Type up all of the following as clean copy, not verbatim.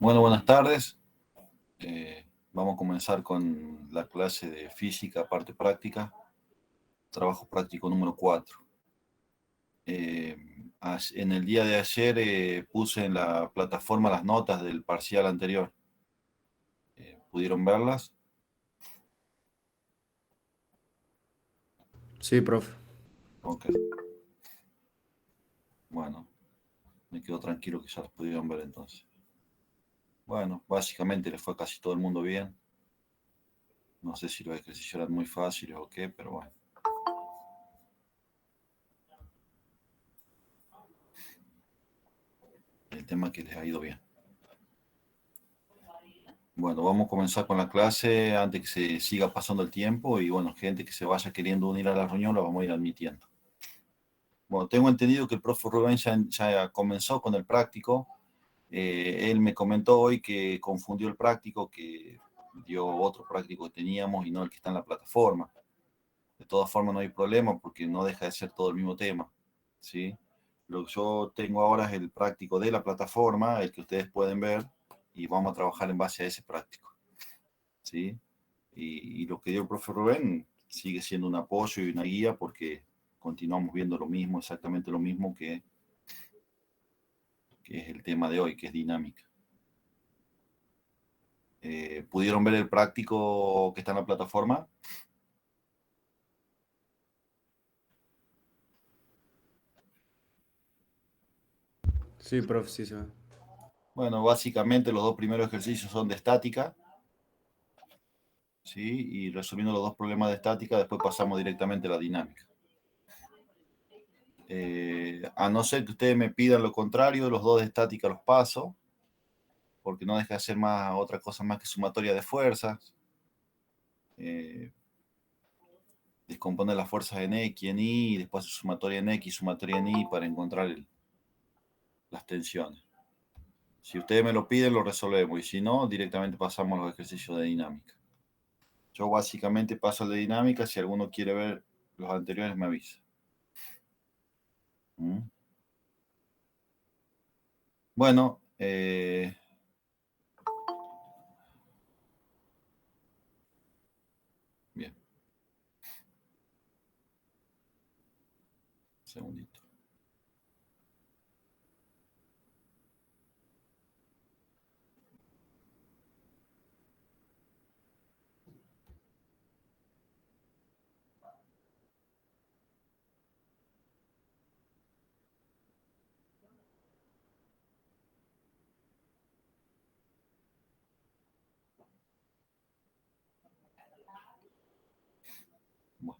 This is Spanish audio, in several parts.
Bueno, buenas tardes. Vamos a comenzar con la clase de física, parte práctica, trabajo práctico número 4. En el día de ayer puse en la plataforma las notas del parcial anterior. ¿Pudieron verlas? Sí, profe. Ok. Bueno, me quedo tranquilo que ya las pudieron ver entonces. Bueno, básicamente les fue a casi todo el mundo bien. No sé si los ejercicios eran muy fáciles o qué, pero bueno. El tema es que les ha ido bien. Bueno, vamos a comenzar con la clase antes que se siga pasando el tiempo y bueno, gente que se vaya queriendo unir a la reunión la vamos a ir admitiendo. Bueno, tengo entendido que el profe Rubén ya comenzó con el práctico. Él me comentó hoy que confundió el práctico, que dio otro práctico que teníamos y no el que está en la plataforma. De todas formas no hay problema porque no deja de ser todo el mismo tema, ¿sí? Lo que yo tengo ahora es el práctico de la plataforma, el que ustedes pueden ver, y vamos a trabajar en base a ese práctico, ¿sí? Y lo que dio el profe Rubén sigue siendo un apoyo y una guía porque continuamos viendo lo mismo, exactamente lo mismo que es el tema de hoy, que es dinámica. ¿Pudieron ver el práctico que está en la plataforma? Sí, profe, sí se ve. Bueno, básicamente los dos primeros ejercicios son de estática, ¿sí? Y resolviendo los dos problemas de estática, después pasamos directamente a la dinámica. A no ser que ustedes me pidan lo contrario, los dos de estática los paso, porque no deja de ser más, otra cosa más que sumatoria de fuerzas. Descomponer las fuerzas en X, en Y, y después sumatoria en X, sumatoria en Y para encontrar las tensiones. Si ustedes me lo piden, lo resolvemos, y si no, directamente pasamos a los ejercicios de dinámica. Yo básicamente paso el de dinámica, si alguno quiere ver los anteriores me avisa. ¿Mm? Bueno, bien, un segundito. Bueno,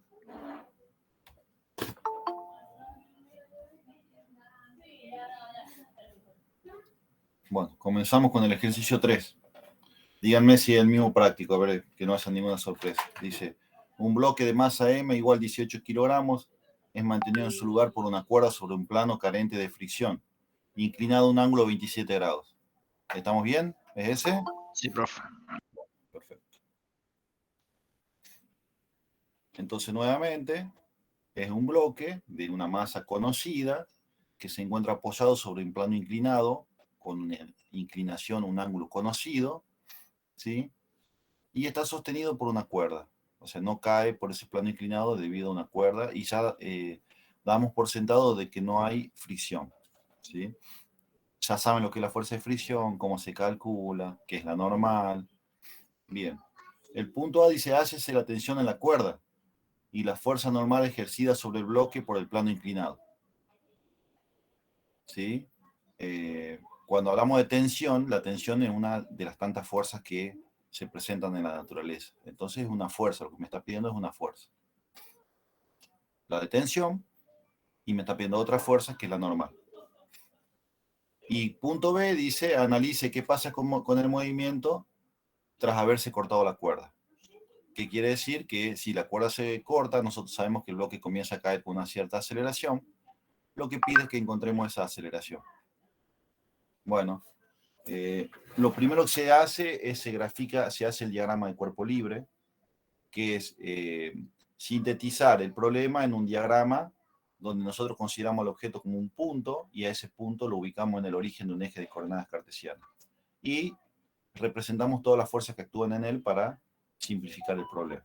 bueno, comenzamos con el ejercicio 3. Díganme si es el mismo práctico, a ver, que no haya ninguna sorpresa. Dice, un bloque de masa M igual 18 kilogramos es mantenido en su lugar por una cuerda sobre un plano carente de fricción, inclinado a un ángulo de 27 grados. ¿Estamos bien? ¿Es ese? Sí, profe. Perfecto. Entonces, nuevamente, es un bloque de una masa conocida que se encuentra apoyado sobre un plano inclinado con una inclinación, un ángulo conocido, ¿sí? Y está sostenido por una cuerda. O sea, no cae por ese plano inclinado debido a una cuerda y ya damos por sentado de que no hay fricción, ¿sí? Ya saben lo que es la fuerza de fricción, cómo se calcula, qué es la normal. Bien. El punto A dice, hállese la tensión en la cuerda y la fuerza normal ejercida sobre el bloque por el plano inclinado, ¿sí? Cuando hablamos de tensión, la tensión es una de las tantas fuerzas que se presentan en la naturaleza. Entonces es una fuerza, lo que me está pidiendo es una fuerza. La de tensión, y me está pidiendo otra fuerza que es la normal. Y punto B dice, analice qué pasa con el movimiento tras haberse cortado la cuerda. ¿Qué quiere decir? Que si la cuerda se corta, nosotros sabemos que el bloque comienza a caer con una cierta aceleración. Lo que pide es que encontremos esa aceleración. Bueno, lo primero que se hace es se hace el diagrama de cuerpo libre, que es sintetizar el problema en un diagrama donde nosotros consideramos el objeto como un punto y a ese punto lo ubicamos en el origen de un eje de coordenadas cartesianas. y representamos todas las fuerzas que actúan en él para simplificar el problema.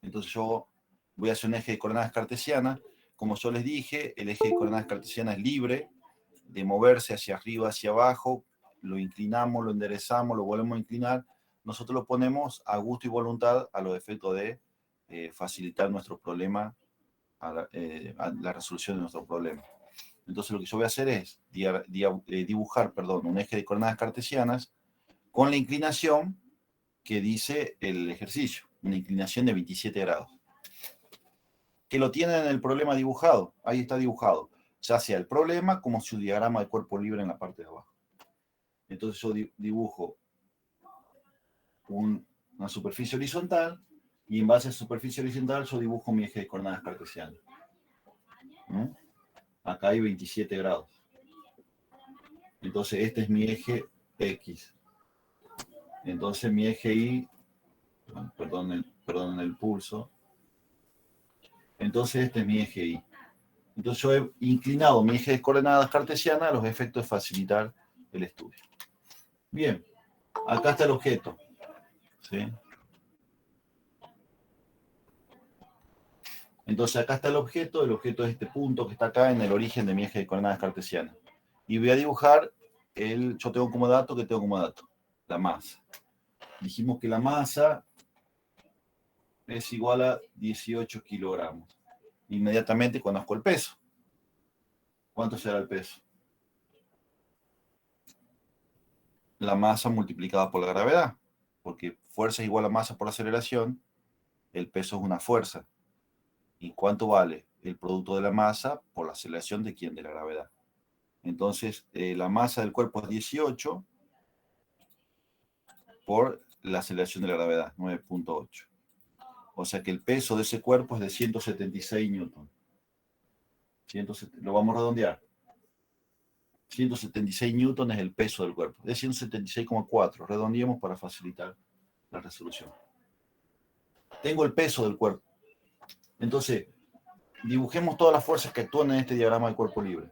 Entonces yo voy a hacer un eje de coordenadas cartesianas. Como yo les dije, el eje de coordenadas cartesianas es libre de moverse hacia arriba, hacia abajo, lo inclinamos, lo enderezamos, lo volvemos a inclinar. Nosotros lo ponemos a gusto y voluntad a los efectos de facilitar nuestro problema, a la resolución de nuestro problema. Entonces lo que yo voy a hacer es dibujar un eje de coordenadas cartesianas con la inclinación que dice el ejercicio, una inclinación de 27 grados. Que lo tienen en el problema dibujado, ahí está dibujado, ya sea el problema como su diagrama de cuerpo libre en la parte de abajo. Entonces yo dibujo una superficie horizontal y en base a esa superficie horizontal yo dibujo mi eje de coordenadas cartesianas. Acá hay 27 grados. Entonces este es mi eje X. Entonces mi eje Y, perdón el pulso. Entonces este es mi eje Y. Entonces yo he inclinado mi eje de coordenadas cartesianas a los efectos de facilitar el estudio. Bien, acá está el objeto. ¿Sí? Entonces acá está el objeto es este punto que está acá en el origen de mi eje de coordenadas cartesianas. Y voy a dibujar yo tengo como dato, la masa. Dijimos que la masa es igual a 18 kilogramos. Inmediatamente conozco el peso. ¿Cuánto será el peso? La masa multiplicada por la gravedad. Porque fuerza es igual a masa por aceleración, el peso es una fuerza. ¿Y cuánto vale? El producto de la masa por la aceleración de quién? De la gravedad. Entonces, la masa del cuerpo es 18 por la aceleración de la gravedad, 9.8. O sea que el peso de ese cuerpo es de 176 newton. Lo vamos a redondear. 176 newton es el peso del cuerpo. Es 176,4. Redondeemos para facilitar la resolución. Tengo el peso del cuerpo. Entonces, dibujemos todas las fuerzas que actúan en este diagrama de cuerpo libre.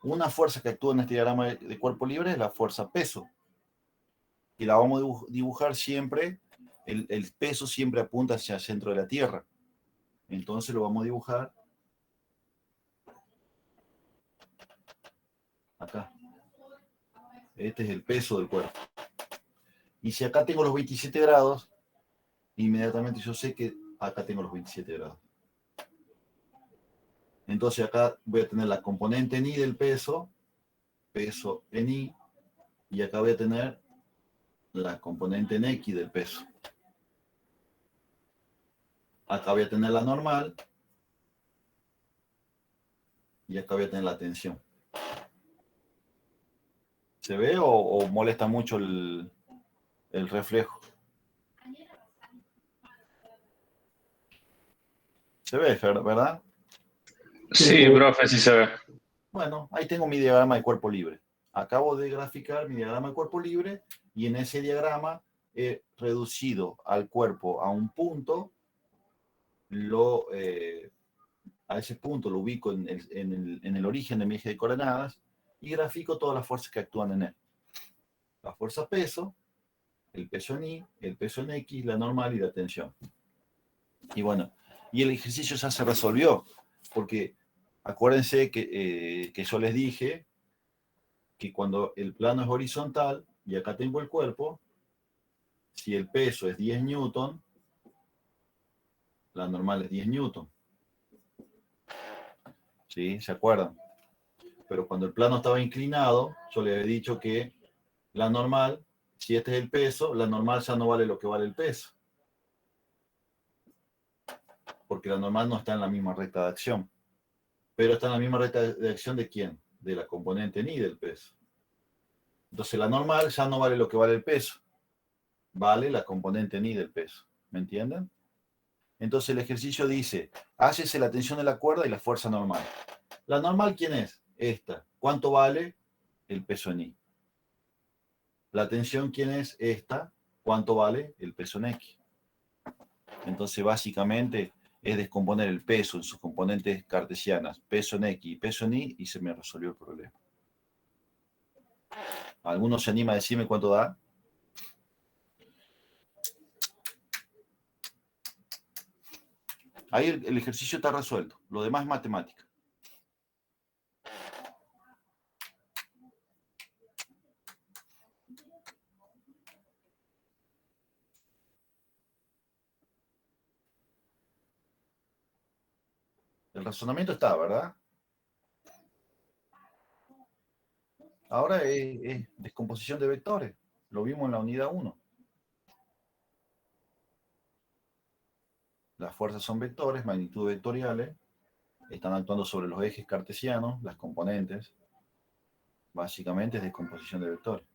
Una fuerza que actúa en este diagrama de cuerpo libre es la fuerza peso. Y la vamos a dibujar siempre, el peso siempre apunta hacia el centro de la Tierra. Entonces lo vamos a dibujar acá. Este es el peso del cuerpo. Y si acá tengo los 27 grados, inmediatamente yo sé que acá tengo los 27 grados. Entonces acá voy a tener la componente en Y del peso en Y, y acá voy a tener la componente en X del peso. Acá voy a tener la normal, y acá voy a tener la tensión. ¿Se ve o molesta mucho el reflejo? Se ve, ¿verdad? Sí, profe, sí se ve. Bueno, ahí tengo mi diagrama de cuerpo libre. Acabo de graficar mi diagrama de cuerpo libre y en ese diagrama he reducido al cuerpo a un punto, a ese punto lo ubico en el origen de mi eje de coordenadas y grafico todas las fuerzas que actúan en él. La fuerza peso, el peso en Y, el peso en X, la normal y la tensión. Y bueno, y el ejercicio ya se resolvió, porque acuérdense que yo les dije que cuando el plano es horizontal, y acá tengo el cuerpo, si el peso es 10 newton, la normal es 10 newton. ¿Sí? ¿Se acuerdan? Pero cuando el plano estaba inclinado, yo le había dicho que la normal, si este es el peso, la normal ya no vale lo que vale el peso. Porque la normal no está en la misma recta de acción. Pero está en la misma recta de acción de quién? De la componente ni del peso. Entonces la normal ya no vale lo que vale el peso. Vale la componente ni del peso. ¿Me entienden? Entonces el ejercicio dice, hácese la tensión de la cuerda y la fuerza normal. ¿La normal quién es? Esta. ¿Cuánto vale? El peso en I. La tensión quién es? Esta. ¿Cuánto vale? El peso en X. Entonces básicamente es descomponer el peso en sus componentes cartesianas, peso en X y peso en Y, y se me resolvió el problema. ¿Alguno se anima a decirme cuánto da? Ahí el ejercicio está resuelto. Lo demás es matemática. El razonamiento está, ¿verdad? Ahora es descomposición de vectores. Lo vimos en la unidad 1. Las fuerzas son vectores, magnitudes vectoriales. Están actuando sobre los ejes cartesianos, las componentes. Básicamente es descomposición de vectores.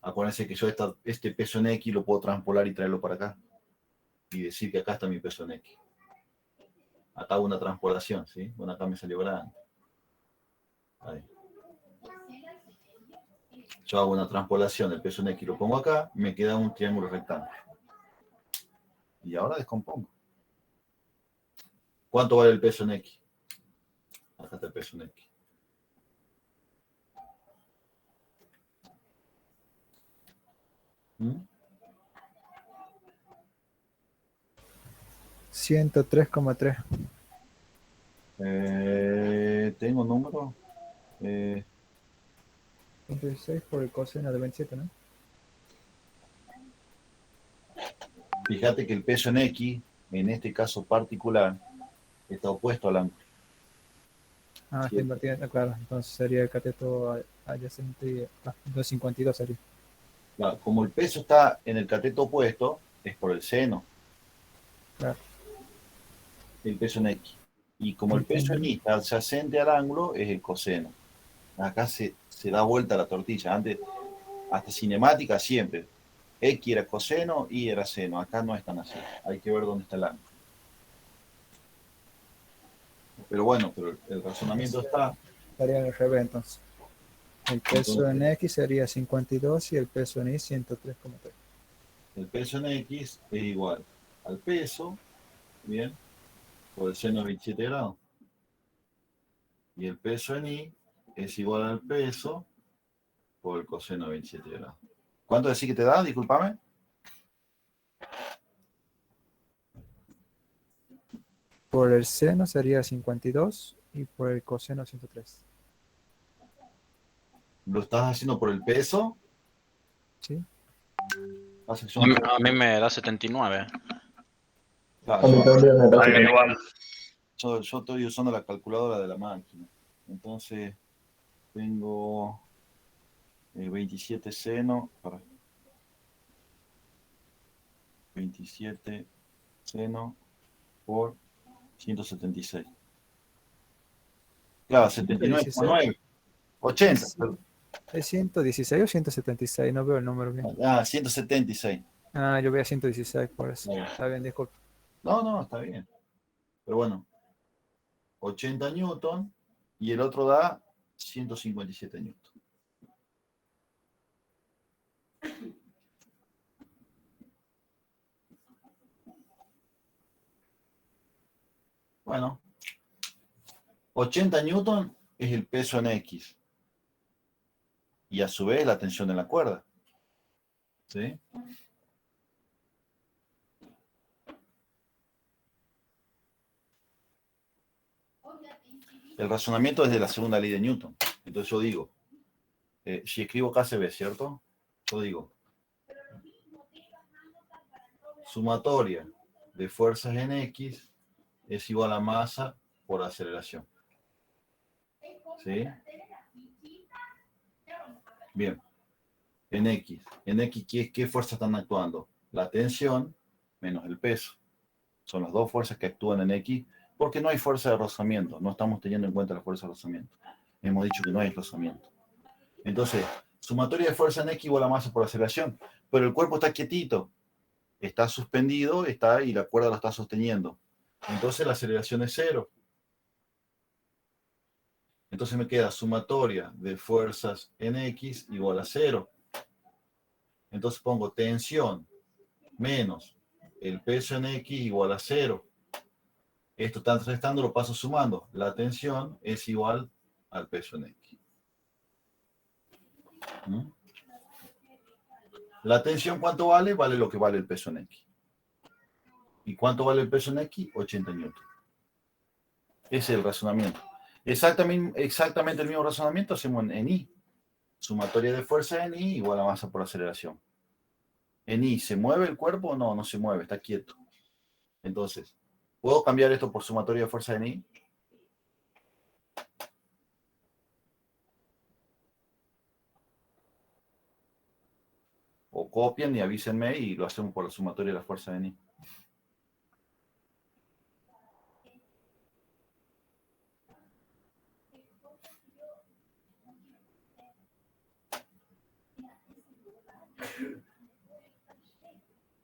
Acuérdense que yo este peso en X lo puedo transpolar y traerlo para acá. Y decir que acá está mi peso en X. Acá hago una transpolación, ¿sí? Bueno, acá me salió grande. Ahí. Yo hago una transpolación del peso en X, lo pongo acá, me queda un triángulo rectángulo. Y ahora descompongo. ¿Cuánto vale el peso en X? Acá está el peso en X. ¿Mm? 103,3. Tengo número. 116 por el coseno de 27, ¿no? Fíjate que el peso en X, en este caso particular, está opuesto al ángulo. Ah, Sí. está invertida, claro. Entonces sería el cateto adyacente. 252 sería. Claro, como el peso está en el cateto opuesto, es por el seno. Claro. El peso en X. Y como el peso en Y está adyacente al ángulo, es el coseno. Acá se da vuelta la tortilla. Antes, hasta cinemática, siempre. X era coseno, Y era seno. Acá no es tan así. Hay que ver dónde está el ángulo. Pero bueno, pero el razonamiento está. Estaría en el revés entonces. El peso en X sería 52 y el peso en Y 103,3. El peso en X es igual al peso, bien, por el seno de 27 grados. Y el peso en Y es igual al peso por el coseno de 27 grados. ¿Cuánto decís que te da? Discúlpame. Por el seno sería 52 y por el coseno 103. ¿Lo estás haciendo por el peso? ¿Sí? A mí me da 79. Claro, Igual. yo estoy usando la calculadora de la máquina. Entonces, tengo 27 seno. 27 seno por 176. Claro, 79,9. 80. ¿Es 116 o 176? No veo el número bien. 176. Ah, yo veo 116 por eso. Ahí. Está bien, disculpe. No, está bien. Pero bueno, 80 newton y el otro da 157 newton. Bueno, 80 newton es el peso en X. Y a su vez la tensión en la cuerda. ¿Sí? El razonamiento es de la segunda ley de Newton. Entonces yo digo, si escribo KCB, ¿cierto? Yo digo, sumatoria de fuerzas en X es igual a masa por aceleración. ¿Sí? Bien. En X, ¿qué fuerzas están actuando? La tensión menos el peso. Son las dos fuerzas que actúan en X porque no hay fuerza de rozamiento. No estamos teniendo en cuenta la fuerza de rozamiento. Hemos dicho que no hay rozamiento. Entonces, sumatoria de fuerza en X igual a masa por aceleración. Pero el cuerpo está quietito. Está suspendido y la cuerda lo está sosteniendo. Entonces la aceleración es 0. Entonces me queda sumatoria de fuerzas en X igual a 0. Entonces pongo tensión menos el peso en X igual a 0. Esto está restando, lo paso sumando. La tensión es igual al peso en X. ¿Mm? La tensión, ¿cuánto vale? Vale lo que vale el peso en X. ¿Y cuánto vale el peso en X? 80 newton. Ese es el razonamiento. Exactamente el mismo razonamiento hacemos en I. Sumatoria de fuerza en I igual a masa por aceleración. En I, ¿se mueve el cuerpo? No, no se mueve, está quieto. Entonces, ¿puedo cambiar esto por sumatoria de fuerza en I? O copian y avísenme y lo hacemos por la sumatoria de la fuerza en I.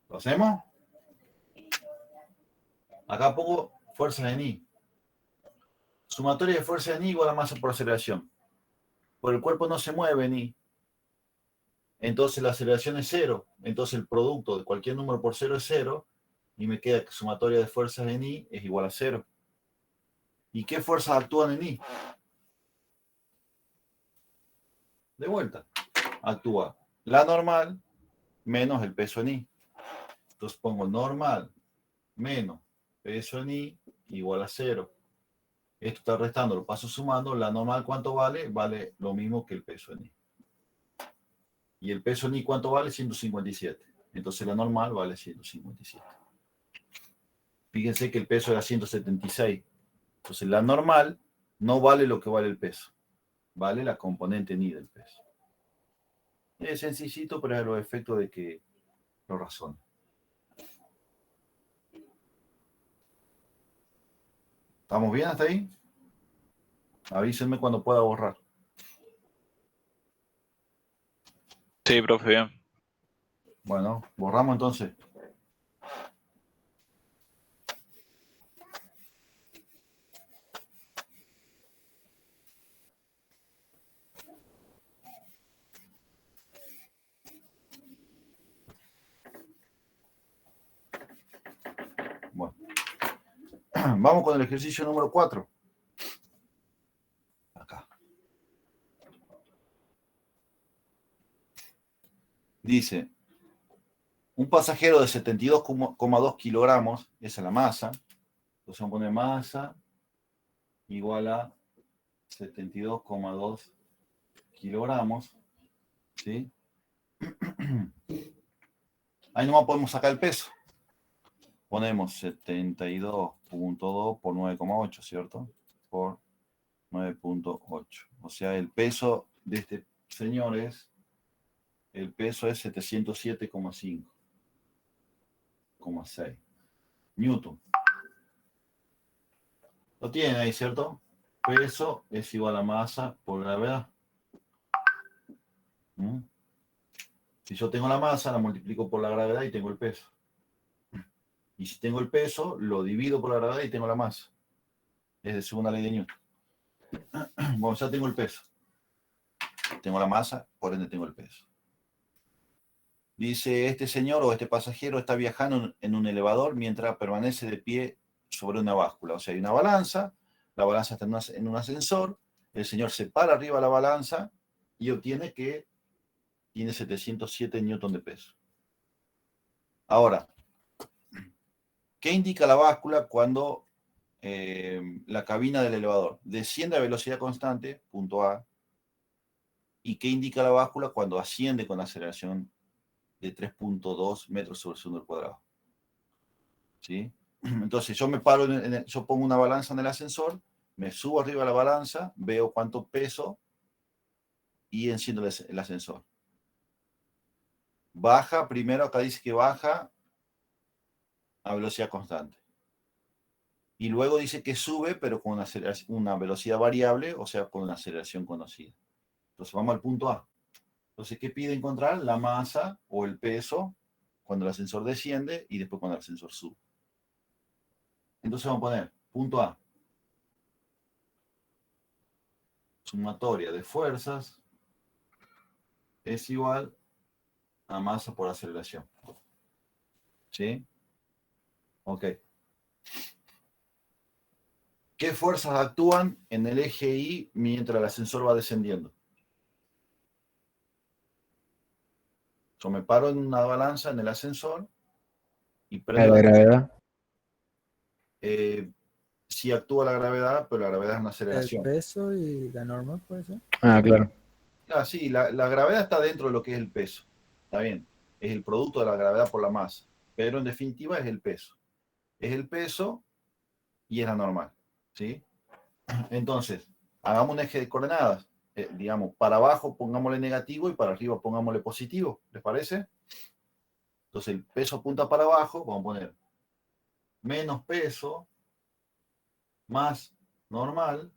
¿Lo hacemos? Acá pongo fuerza en I. Sumatoria de fuerza en I igual a masa por aceleración. Por el cuerpo no se mueve en I. Entonces la aceleración es 0. Entonces el producto de cualquier número por 0 es 0. Y me queda que sumatoria de fuerzas en I es igual a 0. ¿Y qué fuerzas actúan en I? De vuelta. Actúa la normal menos el peso en I. Entonces pongo normal menos peso en I igual a 0. Esto está restando, lo paso sumando. La normal, ¿cuánto vale? Vale lo mismo que el peso en I. ¿Y el peso en I cuánto vale? 157. Entonces la normal vale 157. Fíjense que el peso era 176. Entonces la normal no vale lo que vale el peso. Vale la componente en I del peso. Es sencillito, pero es los efectos de que lo razone. ¿Estamos bien hasta ahí? Avísenme cuando pueda borrar. Sí, profe, bien. Bueno, borramos entonces. Bueno. Vamos con el ejercicio número 4. Acá. Dice, un pasajero de 72,2 kilogramos, esa es la masa. Entonces vamos a poner masa igual a 72,2 kilogramos. ¿Sí? Ahí nomás podemos sacar el peso. Ponemos 72.2 por 9,8, ¿cierto? Por 9.8. O sea, el peso de este señor es, el peso es 707,5,6 Newton. Lo tienen ahí, ¿cierto? Peso es igual a masa por gravedad. ¿Mm? Si yo tengo la masa, la multiplico por la gravedad y tengo el peso. Y si tengo el peso, lo divido por la gravedad y tengo la masa. Es de segunda ley de Newton. Bueno, ya tengo el peso. Tengo la masa, por ende tengo el peso. Dice, este señor o este pasajero está viajando en un elevador mientras permanece de pie sobre una báscula. O sea, hay una balanza, la balanza está en un ascensor, el señor se para arriba de la balanza y obtiene que tiene 707 newton de peso. Ahora, ¿qué indica la báscula cuando la cabina del elevador desciende a velocidad constante, punto A, y qué indica la báscula cuando asciende con aceleración de 3.2 metros sobre segundo al cuadrado? ¿Sí? Entonces yo me paro, yo pongo una balanza en el ascensor, me subo arriba de la balanza, veo cuánto peso y enciendo el ascensor. Baja, primero acá dice que baja a velocidad constante. Y luego dice que sube, pero con una velocidad variable, o sea, con una aceleración conocida. Entonces vamos al punto A. Entonces, ¿qué pide encontrar? La masa o el peso cuando el ascensor desciende y después cuando el ascensor sube. Entonces vamos a poner punto A. Sumatoria de fuerzas es igual a masa por aceleración. ¿Sí? Ok. ¿Qué fuerzas actúan en el eje Y mientras el ascensor va descendiendo? Yo me paro en una balanza en el ascensor y ¿La prendo la... gravedad? Sí actúa la gravedad, pero la gravedad es una El aceleración. peso y la normal, puede ser. Ah, claro. Ah, sí, la gravedad está dentro de lo que es el peso. Está bien. Es el producto de la gravedad por la masa. Pero en definitiva es el peso. Es el peso y es la normal. ¿Sí? Entonces, hagamos un eje de coordenadas. Digamos, para abajo pongámosle negativo y para arriba pongámosle positivo. ¿Les parece? Entonces, el peso apunta para abajo. Vamos a poner menos peso más normal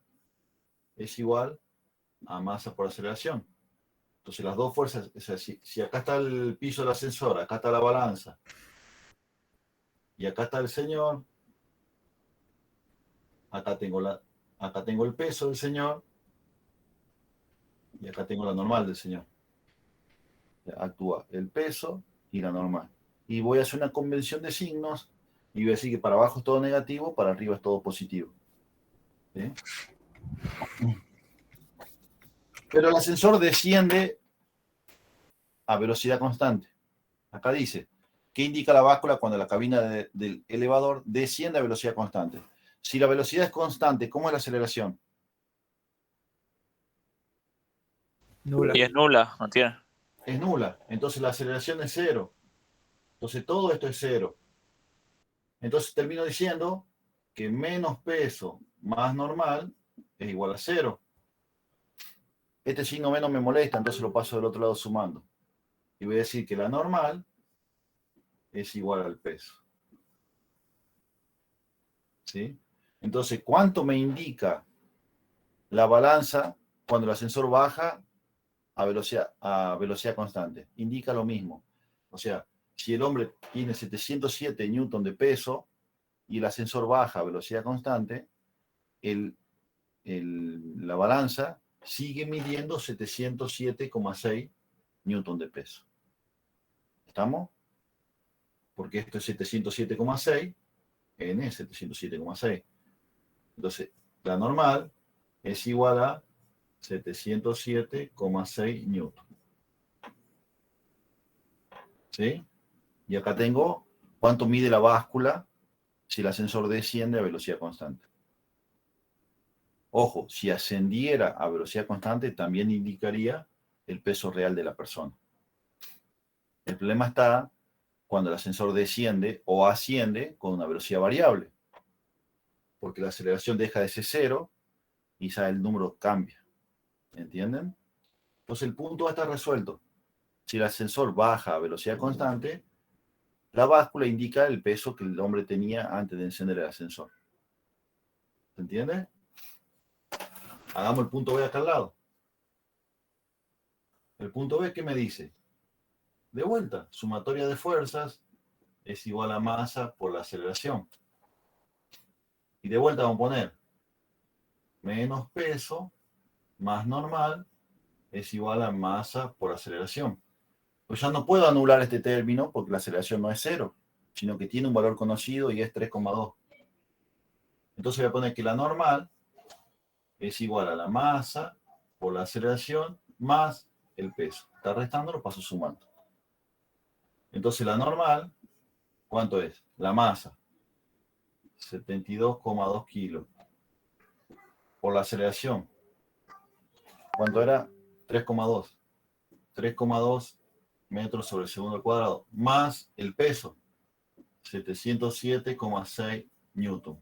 es igual a masa por aceleración. Entonces las dos fuerzas, o sea, si acá está el piso del ascensor, acá está la balanza, y acá está el señor, acá tengo el peso del señor, y acá tengo la normal del señor. Actúa el peso y la normal. Y voy a hacer una convención de signos, y voy a decir que para abajo es todo negativo, para arriba es todo positivo. ¿Sí? Pero el ascensor desciende a velocidad constante. Acá dice, ¿qué indica la báscula cuando la cabina del elevador desciende a velocidad constante? Si la velocidad es constante, ¿cómo es la aceleración? Nula. Y es nula, no tiene. Es nula. Entonces la aceleración es cero. Entonces todo esto es cero. Entonces termino diciendo que menos peso más normal es igual a cero. Este signo menos me molesta, entonces lo paso del otro lado sumando. Y voy a decir que la normal es igual al peso. ¿Sí? Entonces, ¿cuánto me indica la balanza cuando el ascensor baja a velocidad constante? Indica lo mismo. O sea, si el hombre tiene 707 newton de peso y el ascensor baja a velocidad constante, la balanza sigue midiendo 707,6 newton de peso. ¿Estamos? Porque esto es 707,6, n es 707,6. Entonces, la normal es igual a 707,6 newton. ¿Sí? Y acá tengo cuánto mide la báscula si el ascensor desciende a velocidad constante. Ojo, si ascendiera a velocidad constante, también indicaría el peso real de la persona. El problema está cuando el ascensor desciende o asciende con una velocidad variable, porque la aceleración deja de ser cero y el número cambia. ¿Entienden? Entonces el punto va a estar resuelto. Si el ascensor baja a velocidad constante, la báscula indica el peso que el hombre tenía antes de encender el ascensor. ¿Se entiende? Hagamos el punto B acá al lado. El punto B, ¿qué me dice? De vuelta, sumatoria de fuerzas es igual a masa por la aceleración. Y de vuelta vamos a poner menos peso más normal es igual a masa por aceleración. Pues ya no puedo anular este término porque la aceleración no es cero, sino que tiene un valor conocido y es 3,2. Entonces voy a poner que la normal es igual a la masa por la aceleración más el peso. Está restando, lo paso sumando. Entonces la normal, ¿cuánto es? La masa, 72,2 kilos. Por la aceleración, ¿cuánto era? 3,2. 3,2 metros sobre el segundo al cuadrado. Más el peso, 707,6 newton.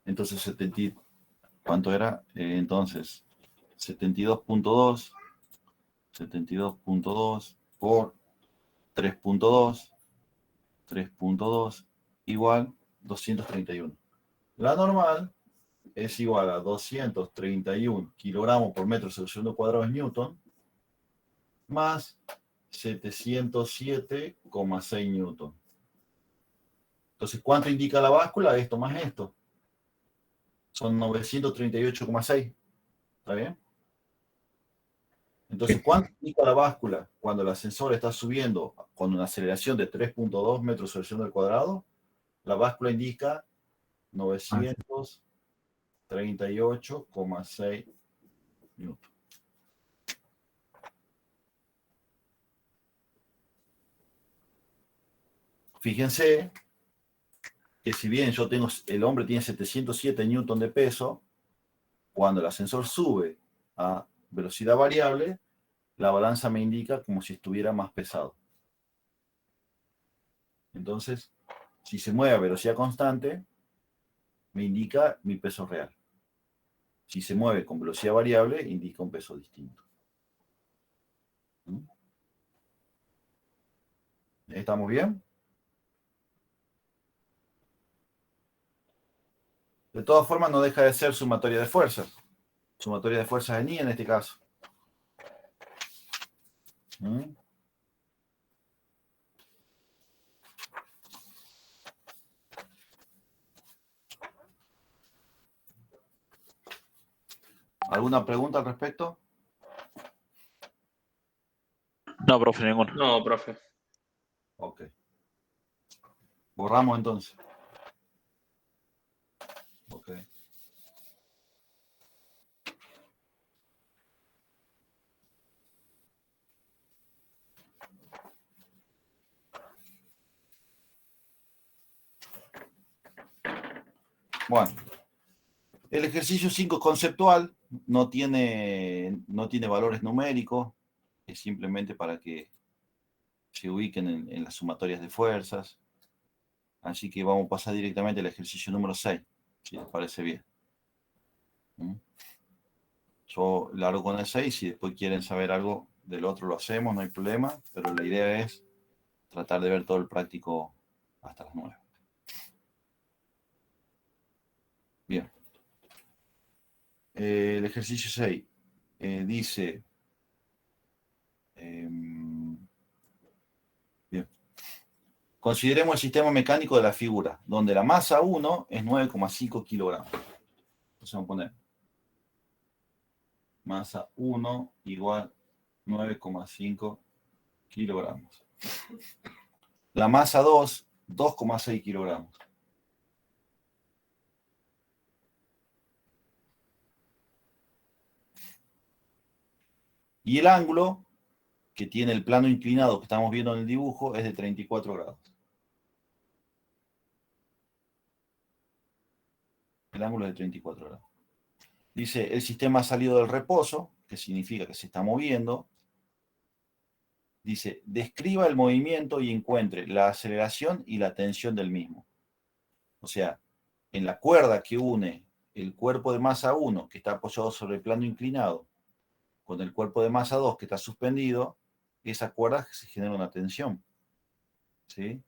Entonces, ¿cuánto era? Entonces, 72,2 por 3,2 igual 231. La normal es igual a 231 kilogramos por metro sobre segundo cuadrado en newton, más 707,6 newton. Entonces, ¿cuánto indica la báscula? Esto más esto. Son 938,6. ¿Está bien? Entonces, ¿cuánto indica la báscula cuando el ascensor está subiendo con una aceleración de 3,2 metros sobre el segundo al cuadrado? La báscula indica 938,6 newton. fíjense que si bien el hombre tiene 707 newton de peso, cuando el ascensor sube a velocidad variable, la balanza me indica como si estuviera más pesado. Entonces, si se mueve a velocidad constante, me indica mi peso real. Si se mueve con velocidad variable, indica un peso distinto. ¿Estamos bien? De todas formas, no deja de ser sumatoria de fuerzas. Sumatoria de fuerzas en I en este caso. ¿Alguna pregunta al respecto? No, profe, ninguno. No, profe. Ok. Borramos entonces. Ok. Bueno, el ejercicio 5 conceptual no tiene valores numéricos, es simplemente para que se ubiquen en las sumatorias de fuerzas. Así que vamos a pasar directamente al ejercicio número 6, si les parece bien. Yo largo con el 6, si después quieren saber algo del otro lo hacemos, no hay problema, pero la idea es tratar de ver todo el práctico hasta las 9. Bien. El ejercicio 6 dice... bien. Consideremos el sistema mecánico de la figura, donde la masa 1 es 9,5 kilogramos. Entonces vamos a poner masa 1 igual 9,5 kilogramos. La masa 2, 2,6 kilogramos. Y el ángulo que tiene el plano inclinado que estamos viendo en el dibujo es de 34 grados. El ángulo es de 34 grados. Dice, el sistema ha salido del reposo, que significa que se está moviendo. Dice, describa el movimiento y encuentre la aceleración y la tensión del mismo. O sea, en la cuerda que une el cuerpo de masa 1, que está apoyado sobre el plano inclinado, con el cuerpo de masa 2, que está suspendido, esa cuerda se genera una tensión. ¿Sí?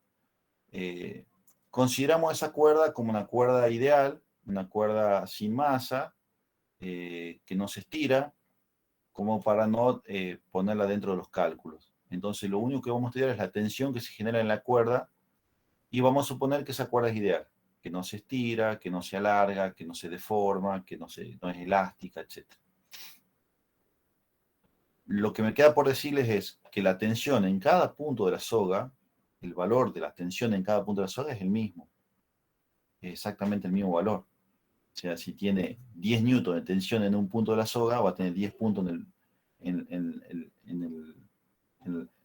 Consideramos esa cuerda como una cuerda ideal, una cuerda sin masa, que no se estira, como para no ponerla dentro de los cálculos. Entonces lo único que vamos a estudiar es la tensión que se genera en la cuerda y vamos a suponer que esa cuerda es ideal, que no se estira, que no se alarga, que no se deforma, que no es elástica, etc. Lo que me queda por decirles es que la tensión en cada punto de la soga, el valor de la tensión en cada punto de la soga es el mismo, es exactamente el mismo valor. O sea, si tiene 10 newton de tensión en un punto de la soga, va a tener 10 puntos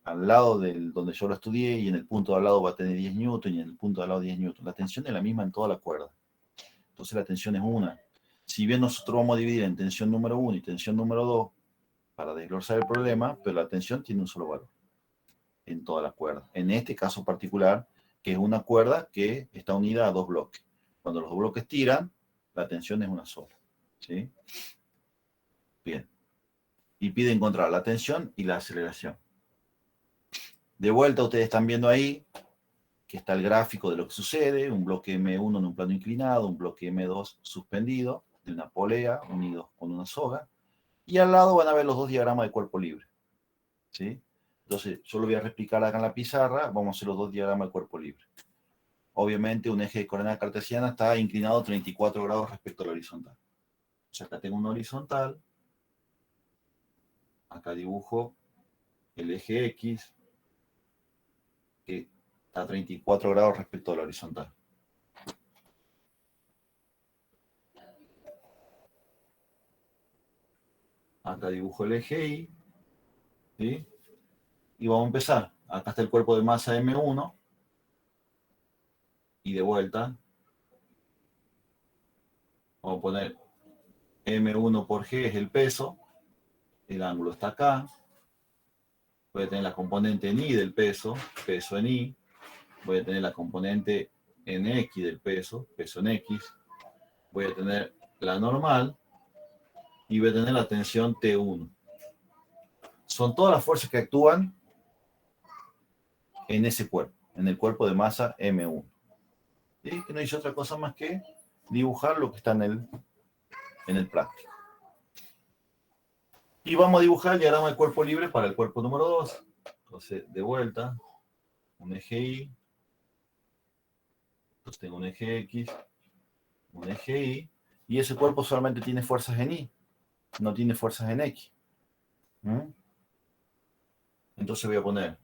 al lado donde yo lo estudié, y en el punto de al lado va a tener 10 newton, y en el punto de al lado 10 newton. La tensión es la misma en toda la cuerda. Entonces la tensión es una. Si bien nosotros vamos a dividir en tensión número 1 y tensión número 2 para desglosar el problema, pero la tensión tiene un solo valor en toda la cuerda. En este caso particular, que es una cuerda que está unida a dos bloques. Cuando los dos bloques tiran, la tensión es una sola. ¿Sí? Bien. Y pide encontrar la tensión y la aceleración. De vuelta, ustedes están viendo ahí que está el gráfico de lo que sucede, un bloque M1 en un plano inclinado, un bloque M2 suspendido de una polea unidos con una soga, y al lado van a ver los dos diagramas de cuerpo libre. ¿Sí? Entonces, yo lo voy a replicar acá en la pizarra, vamos a hacer los dos diagramas de cuerpo libre. Obviamente, un eje de coordenada cartesiana está inclinado 34 grados respecto a la horizontal. O sea, acá tengo una horizontal, acá dibujo el eje X, que está a 34 grados respecto a la horizontal. Acá dibujo el eje Y, ¿sí? Y vamos a empezar. Acá está el cuerpo de masa M1, Y de vuelta, vamos a poner M1 por G es el peso. El ángulo está acá. Voy a tener la componente en I del peso en I. Voy a tener la componente en X del peso en X. Voy a tener la normal y voy a tener la tensión T1. Son todas las fuerzas que actúan en ese cuerpo, en el cuerpo de masa M1. ¿Sí? Que no hice otra cosa más que dibujar lo que está en el práctico. Y vamos a dibujar el diagrama de cuerpo libre para el cuerpo número 2. Entonces, de vuelta, un eje Y. Entonces tengo un eje X, un eje Y. Y ese cuerpo solamente tiene fuerzas en Y, no tiene fuerzas en X. Entonces voy a poner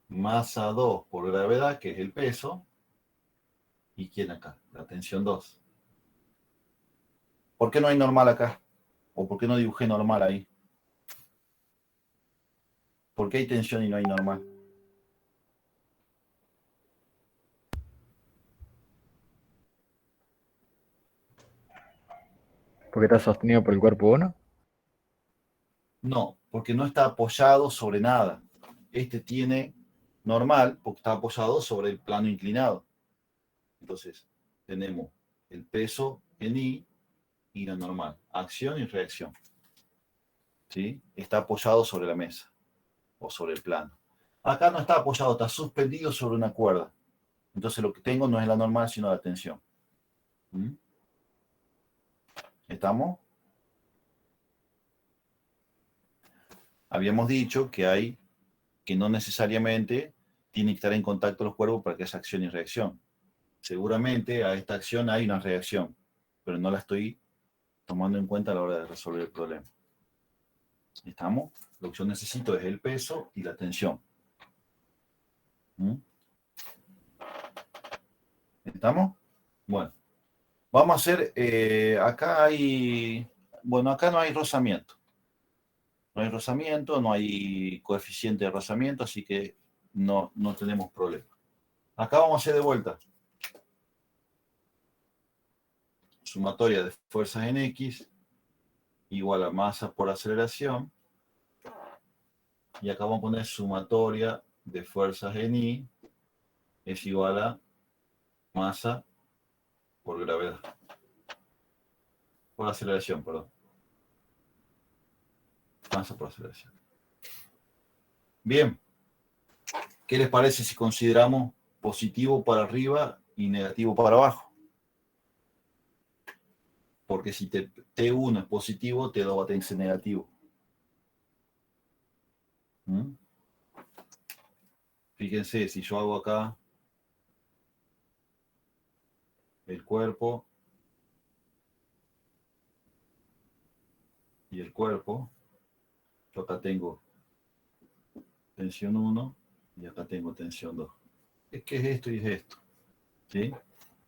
masa 2 por gravedad, que es el peso. ¿Y quién acá? La tensión 2. ¿Por qué no hay normal acá? ¿O por qué no dibujé normal ahí? ¿Por qué hay tensión y no hay normal? Porque está sostenido por el cuerpo 1. No, porque no está apoyado sobre nada. Este tiene normal porque está apoyado sobre el plano inclinado. Entonces, tenemos el peso en I y la normal. Acción y reacción. ¿Sí? Está apoyado sobre la mesa o sobre el plano. Acá no está apoyado, está suspendido sobre una cuerda. Entonces lo que tengo no es la normal, sino la tensión. ¿Estamos? Habíamos dicho que no necesariamente tienen que estar en contacto los cuerpos para que haya acción y reacción. Seguramente a esta acción hay una reacción, pero no la estoy tomando en cuenta a la hora de resolver el problema. ¿Estamos? Lo que yo necesito es el peso y la tensión. ¿Estamos? Bueno. Vamos a hacer, acá no hay rozamiento. No hay rozamiento, no hay coeficiente de rozamiento, así que no tenemos problema. Acá vamos a hacer de vuelta. Sumatoria de fuerzas en X igual a masa por aceleración. Y acá vamos a poner sumatoria de fuerzas en Y es igual a masa por gravedad. Por aceleración, perdón. Masa por aceleración. Bien. ¿Qué les parece si consideramos positivo para arriba y negativo para abajo? Porque si T1 es positivo, T2 va a tener que ser negativo. Fíjense, si yo hago acá el cuerpo y el cuerpo, yo acá tengo tensión 1 y acá tengo tensión 2. ¿Qué es esto y es esto? ¿Sí?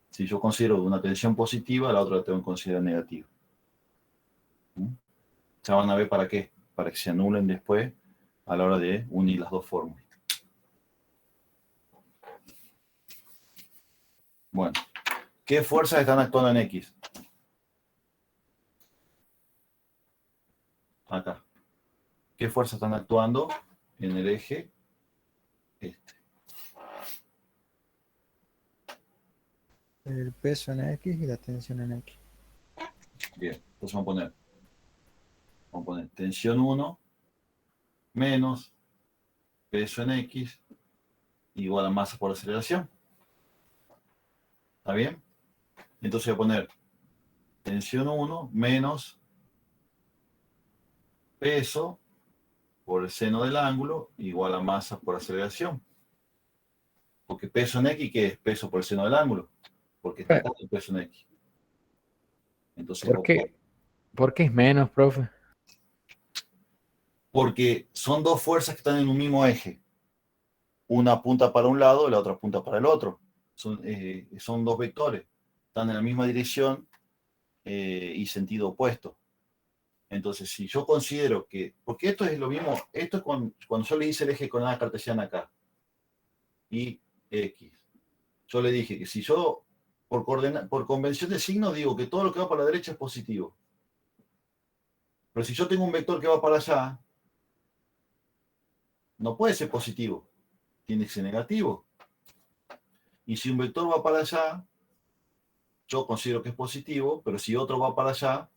Si yo considero una tensión positiva, la otra la tengo que considerar negativa. Ya van a ver para qué. Para que se anulen después a la hora de unir las dos fórmulas. Bueno, ¿qué fuerzas están actuando en X? Acá. ¿Qué fuerzas están actuando en el eje este? El peso en X y la tensión en X. Bien, entonces vamos a poner tensión 1 menos peso en X igual a masa por aceleración. ¿Está bien? Entonces voy a poner tensión 1 menos peso por el seno del ángulo igual a masa por aceleración. Porque peso en X, ¿qué es? Peso por el seno del ángulo. Porque está acá el peso en X. Entonces, ¿Por qué es menos, profe? porque son dos fuerzas que están en un mismo eje. Una apunta para un lado y la otra apunta para el otro. Son dos vectores. Están en la misma dirección y sentido opuesto. Entonces, si yo considero que... Porque esto es lo mismo. Esto es cuando yo le hice el eje con la cartesiana acá. y X. Yo le dije que si yo, por convención de signos, digo que todo lo que va para la derecha es positivo. Pero si yo tengo un vector que va para allá, no puede ser positivo. Tiene que ser negativo. Y si un vector va para allá, yo considero que es positivo, pero si otro va para allá,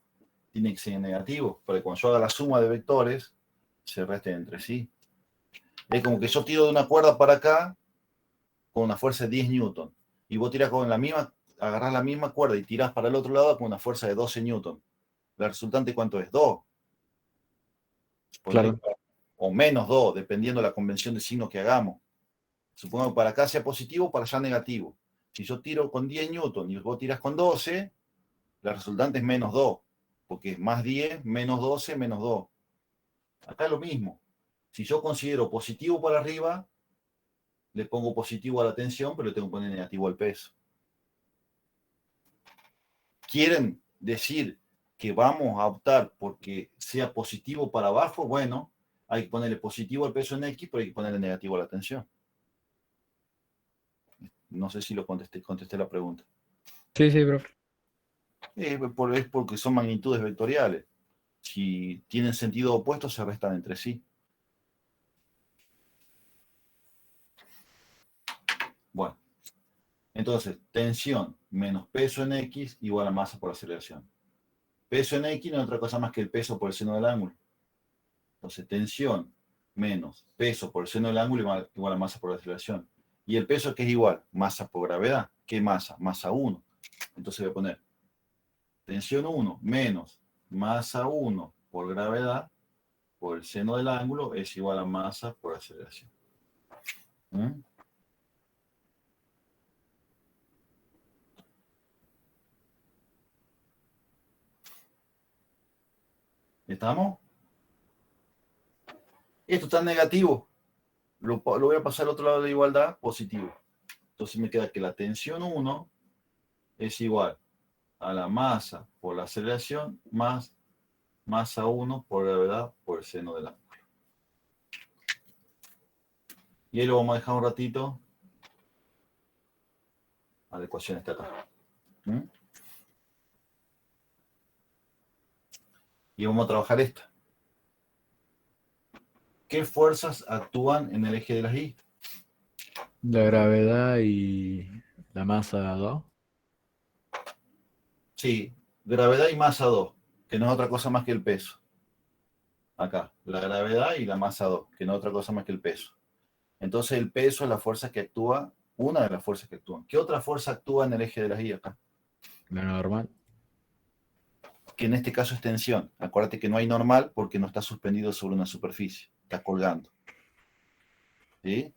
tiene que ser negativo. Porque cuando yo haga la suma de vectores, se resten entre sí. Es como que yo tiro de una cuerda para acá con una fuerza de 10 newton. Y vos tirás con la misma, agarrás la misma cuerda y tirás para el otro lado con una fuerza de 12 newton. ¿La resultante cuánto es? 2. Claro. O menos 2, dependiendo de la convención de signos que hagamos. Supongo que para acá sea positivo, para allá negativo. Si yo tiro con 10 newton y vos tirás con 12, la resultante es menos 2. Porque es más 10, menos 12, menos 2. Acá es lo mismo. Si yo considero positivo para arriba, le pongo positivo a la tensión, pero le tengo que poner negativo al peso. ¿Quieren decir que vamos a optar porque sea positivo para abajo? Bueno, hay que ponerle positivo al peso en X, pero hay que ponerle negativo a la tensión. No sé si lo contesté la pregunta. Sí, sí, profe. Es porque son magnitudes vectoriales. Si tienen sentido opuesto, se restan entre sí. Bueno, entonces, tensión menos peso en X igual a masa por aceleración. Peso en X no es otra cosa más que el peso por el seno del ángulo. Entonces, tensión menos peso por el seno del ángulo igual a masa por aceleración. ¿Y el peso qué es igual? Masa por gravedad. ¿Qué masa? Masa 1. Entonces voy a poner tensión 1 menos masa 1 por gravedad por el seno del ángulo es igual a masa por aceleración. ¿Mm? ¿Estamos? Esto está negativo. Lo voy a pasar al otro lado de la igualdad, positivo. Entonces me queda que la tensión 1 es igual a la masa por la aceleración más masa 1 por gravedad por el seno del ángulo. Y ahí lo vamos a dejar un ratito. La ecuación está acá. ¿Mm? Y vamos a trabajar esta. ¿Qué fuerzas actúan en el eje de las Y? La gravedad y la masa 2. Sí, gravedad y masa 2, que no es otra cosa más que el peso. Acá, la gravedad y la masa 2, que no es otra cosa más que el peso. Entonces el peso es la fuerza que actúa, una de las fuerzas que actúan. ¿Qué otra fuerza actúa en el eje de las Y acá? La normal. Que en este caso es tensión. Acuérdate que no hay normal porque no está suspendido sobre una superficie, está colgando. ¿Sí?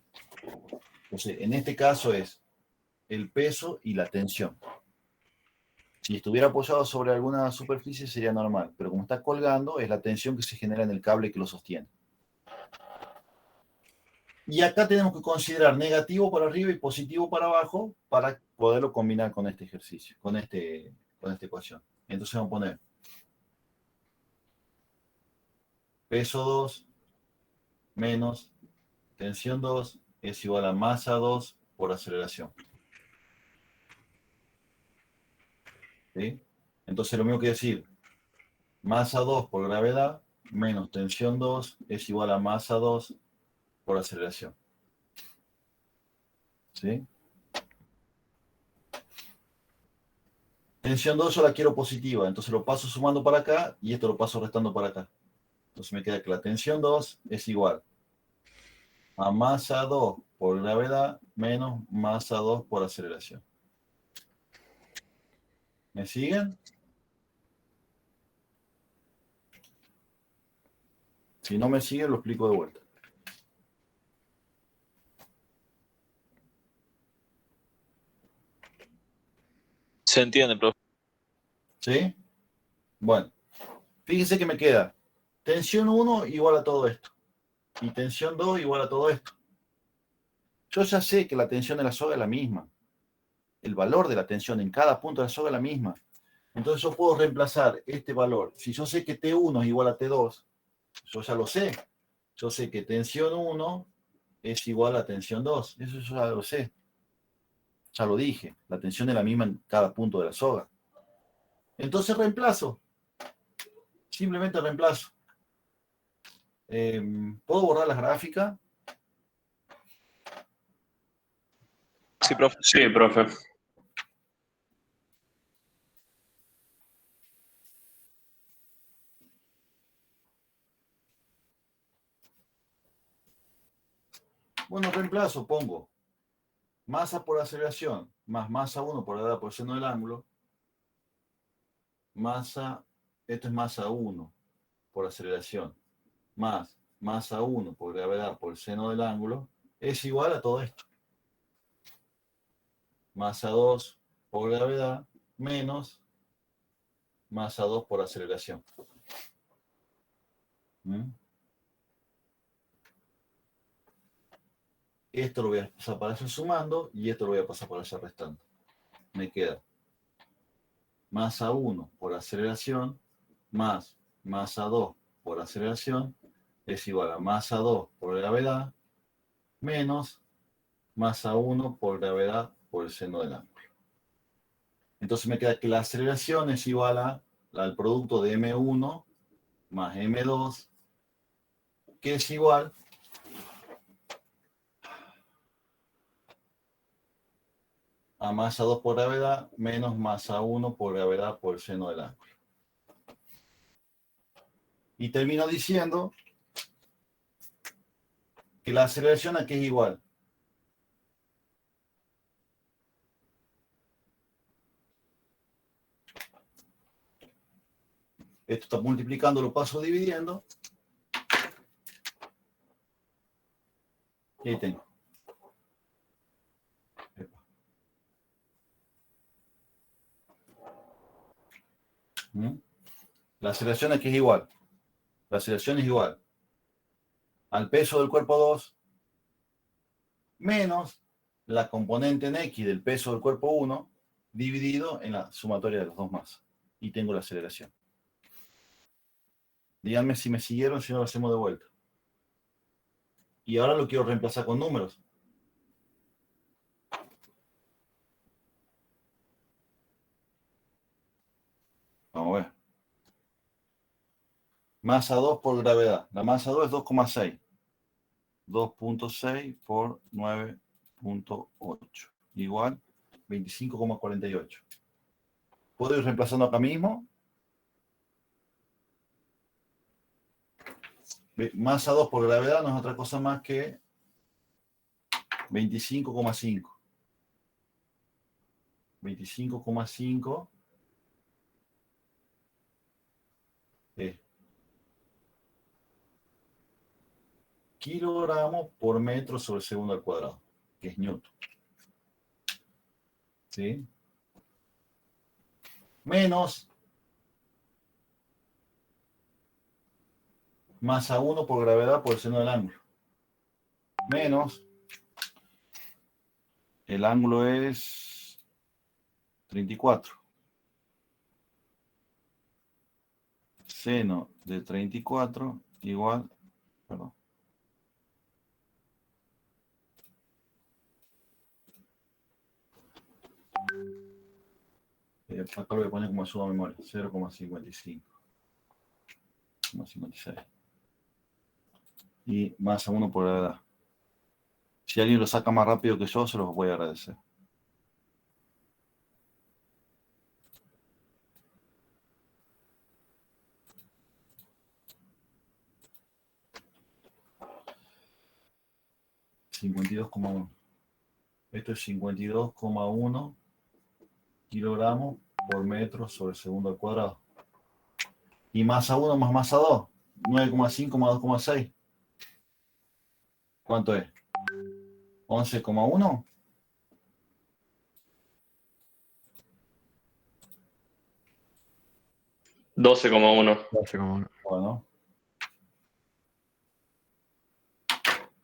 Entonces, en este caso es el peso y la tensión. Si estuviera apoyado sobre alguna superficie sería normal, pero como está colgando es la tensión que se genera en el cable que lo sostiene. Y acá tenemos que considerar negativo para arriba y positivo para abajo para poderlo combinar con este ejercicio, con esta ecuación. Entonces vamos a poner peso 2 menos tensión 2 es igual a masa 2 por aceleración. ¿Sí? Entonces lo mismo que decir, masa 2 por gravedad menos tensión 2 es igual a masa 2 por aceleración. ¿Sí? Tensión 2 yo la quiero positiva, entonces lo paso sumando para acá y esto lo paso restando para acá. Entonces me queda que la tensión 2 es igual a masa 2 por gravedad menos masa 2 por aceleración. ¿Me siguen? Si no me siguen, lo explico de vuelta. Se entiende, profe. ¿Sí? Bueno, fíjense que me queda tensión 1 igual a todo esto. Y tensión 2 igual a todo esto. Yo ya sé que la tensión de la soga es la misma. El valor de la tensión en cada punto de la soga es la misma. Entonces yo puedo reemplazar este valor. Si yo sé que T1 es igual a T2, yo ya lo sé. Yo sé que tensión 1 es igual a tensión 2. Eso yo ya lo sé. Ya lo dije. La tensión es la misma en cada punto de la soga. Entonces reemplazo. Simplemente reemplazo. ¿Puedo borrar las gráficas? Sí, profe. Sí, profe. Bueno, reemplazo, pongo masa por aceleración más masa 1 por gravedad por seno del ángulo. Esto es masa 1 por aceleración más masa 1 por gravedad por seno del ángulo es igual a todo esto. Masa 2 por gravedad menos masa 2 por aceleración. Esto lo voy a pasar para allá sumando y esto lo voy a pasar para allá restando. Me queda masa 1 por aceleración más masa 2 por aceleración es igual a masa 2 por gravedad menos masa 1 por gravedad por el seno del ángulo. Entonces me queda que la aceleración es igual al producto de M1 más M2, que es igual a masa 2 por gravedad menos masa 1 por gravedad por el seno del ángulo. Y termino diciendo que la aceleración aquí es igual. Esto está multiplicando, lo paso dividiendo. Y ahí tengo. La aceleración aquí es igual. La aceleración es igual al peso del cuerpo 2 menos la componente en X del peso del cuerpo 1 dividido en la sumatoria de las dos masas. Y tengo la aceleración. Díganme si me siguieron, si no lo hacemos de vuelta. Y ahora lo quiero reemplazar con números. Vamos a ver. Masa 2 por gravedad. La masa 2 es 2,6. 2.6 por 9.8. Igual 25,48. ¿Puedo ir reemplazando acá mismo? Masa 2 por gravedad no es otra cosa más que 25,5. 25,5 es kilogramos por metro sobre segundo al cuadrado, que es Newton. ¿Sí? Menos masa 1 por gravedad por el seno del ángulo. Menos, el ángulo es 34. Seno de 34 igual, perdón. Acá lo voy a poner como suma memoria, 0,55. 0,56. Y masa 1 por gravedad. Si alguien lo saca más rápido que yo, se los voy a agradecer. $52,1. Esto es 52,1 kilogramos por metro sobre segundo al cuadrado. Y masa 1 más masa 2, 9,5 más 2,6. ¿Cuánto es? 11,1. $12,1. Bueno.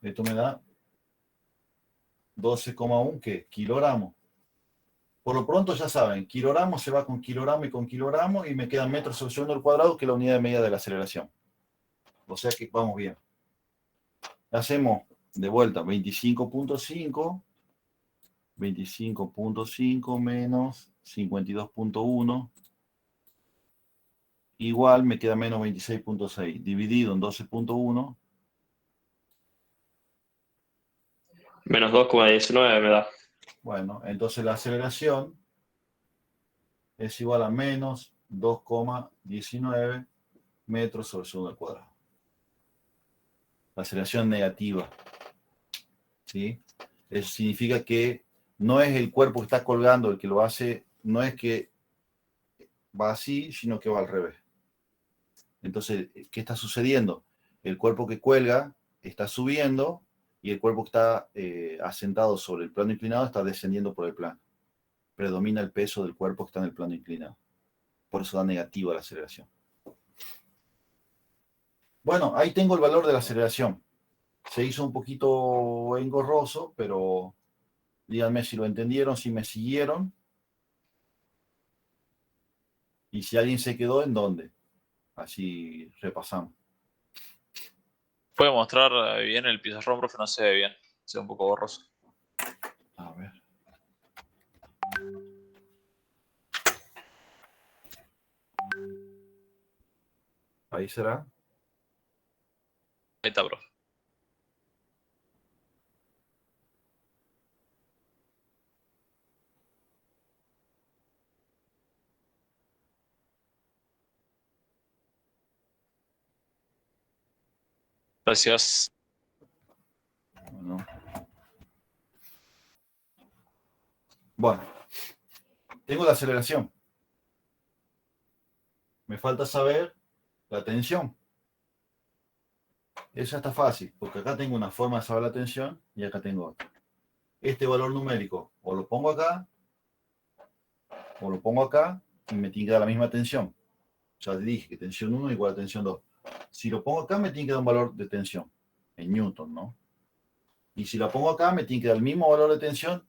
Esto me da 12,1, ¿qué? Kilogramos. Por lo pronto ya saben, kilogramo se va con kilogramo y me quedan metros sobre segundo al cuadrado, que es la unidad de medida de la aceleración. O sea que vamos bien. Hacemos De vuelta, 25.5. 25.5 menos 52.1. Igual me queda menos 26.6. Dividido en 12.1. Menos 2,19 me da. Bueno, entonces la aceleración es igual a menos 2,19 metros sobre segundo al cuadrado. La aceleración negativa. ¿Sí? Eso significa que no es el cuerpo que está colgando el que lo hace, no es que va así, sino que va al revés. Entonces, ¿qué está sucediendo? El cuerpo que cuelga está subiendo y el cuerpo que está asentado sobre el plano inclinado está descendiendo por el plano. Predomina el peso del cuerpo que está en el plano inclinado. Por eso da negativa la aceleración. Bueno, ahí tengo el valor de la aceleración. Se hizo un poquito engorroso, pero díganme si lo entendieron, si me siguieron. Y si alguien se quedó, ¿en dónde? Así repasamos. Puede mostrar bien el pizarrón, profe, no se ve bien. Se ve un poco borroso. A ver. Ahí será. Ahí está, profe. Gracias. Bueno, tengo la aceleración. Me falta saber la tensión. Esa está fácil, porque acá tengo una forma de saber la tensión y acá tengo otra. Este valor numérico o lo pongo acá y me tiene que dar la misma tensión. Ya dije que tensión 1 igual a tensión 2. Si lo pongo acá me tiene que dar un valor de tensión en Newton, ¿no? Y si la pongo acá me tiene que dar el mismo valor de tensión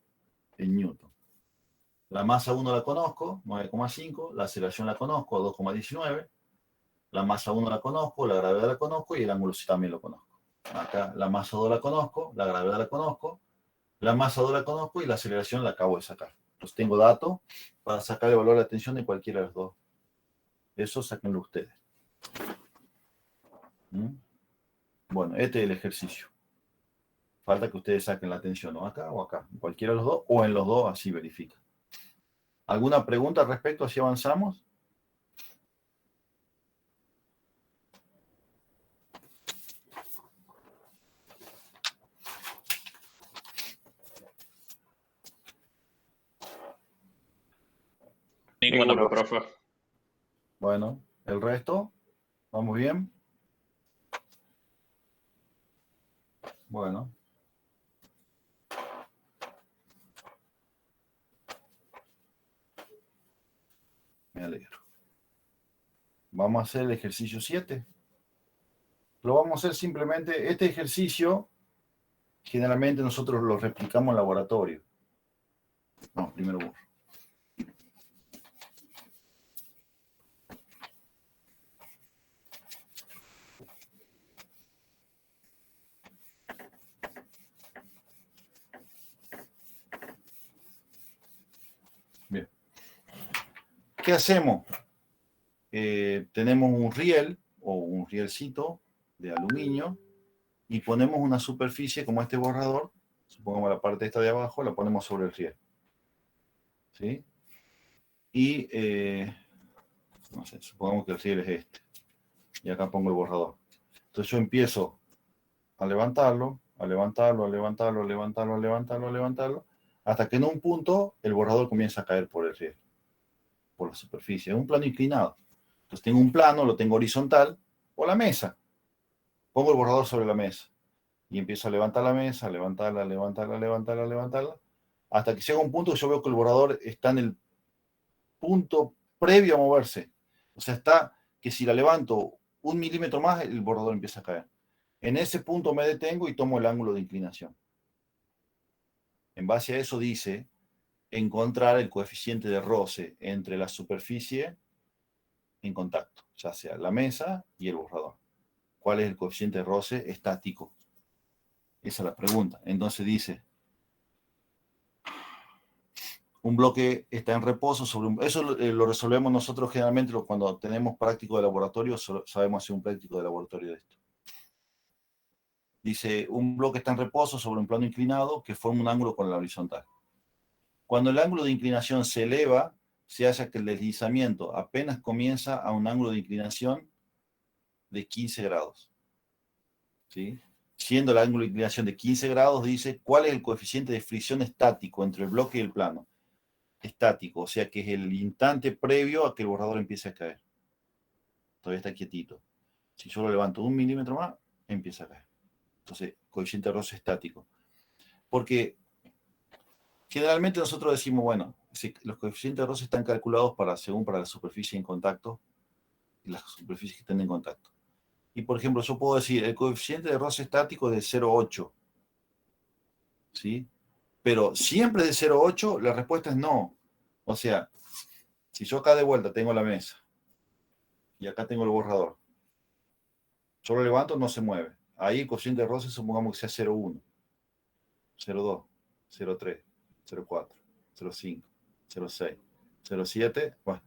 en Newton. La masa 1 la conozco, 9,5. La aceleración la conozco, 2,19. La masa 1 la conozco, la gravedad la conozco y el ángulo sí también lo conozco. Acá la masa 2 la conozco, la gravedad la conozco, la masa 2 la conozco y la aceleración la acabo de sacar. Entonces tengo datos para sacar el valor de la tensión de cualquiera de los dos. Eso sáquenlo ustedes. Bueno, este es el ejercicio. Falta que ustedes saquen la tensión o acá o acá, en cualquiera de los dos o en los dos, así verifica. ¿Alguna pregunta al respecto? ¿Así avanzamos? Ninguno, profe. Bueno, el resto, ¿vamos bien? Bueno. Me alegro. Vamos a hacer el ejercicio 7. Lo vamos a hacer simplemente, este ejercicio, generalmente nosotros lo replicamos en laboratorio. No, primero borro. Bien. ¿Qué hacemos? Tenemos un riel o un rielcito de aluminio y ponemos una superficie como este borrador, supongamos la parte esta de abajo, la ponemos sobre el riel. ¿Sí? Y, no sé, supongamos que el riel es este. Y acá pongo el borrador. Entonces yo empiezo a levantarlo, a levantarlo, a levantarlo, a levantarlo, a levantarlo, a levantarlo, hasta que en un punto el borrador comienza a caer por el riel, por la superficie. Es un plano inclinado. Entonces tengo un plano, lo tengo horizontal, o la mesa. Pongo el borrador sobre la mesa y empiezo a levantar la mesa, a levantarla, a levantarla, a levantarla, a levantarla, hasta que llega un punto que yo veo que el borrador está en el punto previo a moverse. O sea, está que si la levanto 1 milímetro más, el borrador empieza a caer. En ese punto me detengo y tomo el ángulo de inclinación. En base a eso dice encontrar el coeficiente de roce entre la superficie en contacto, ya sea la mesa y el borrador. ¿Cuál es el coeficiente de roce estático? Esa es la pregunta. Entonces dice, un bloque está en reposo sobre un... Eso lo resolvemos nosotros generalmente cuando tenemos práctico de laboratorio, sabemos hacer un práctico de laboratorio de esto. Dice, un bloque está en reposo sobre un plano inclinado que forma un ángulo con la horizontal. Cuando el ángulo de inclinación se eleva, se halla que el deslizamiento apenas comienza a un ángulo de inclinación de 15 grados. ¿Sí? Siendo el ángulo de inclinación de 15 grados, dice, ¿cuál es el coeficiente de fricción estático entre el bloque y el plano? Estático, o sea que es el instante previo a que el borrador empiece a caer. Todavía está quietito. Si yo lo levanto 1 milímetro más, empieza a caer. Entonces, coeficiente de roce estático. Porque generalmente nosotros decimos, bueno, si los coeficientes de roce están calculados según para la superficie en contacto y las superficies que estén en contacto. Y por ejemplo, yo puedo decir, el coeficiente de roce estático es de 0,8. ¿Sí? Pero siempre de 0,8, la respuesta es no. O sea, si yo acá de vuelta tengo la mesa y acá tengo el borrador, yo lo levanto, no se mueve. Ahí el coeficiente de roce supongamos que sea 0,1, 0,2, 0,3, 0,4, 0,5, 0,6, 0,7. Bueno,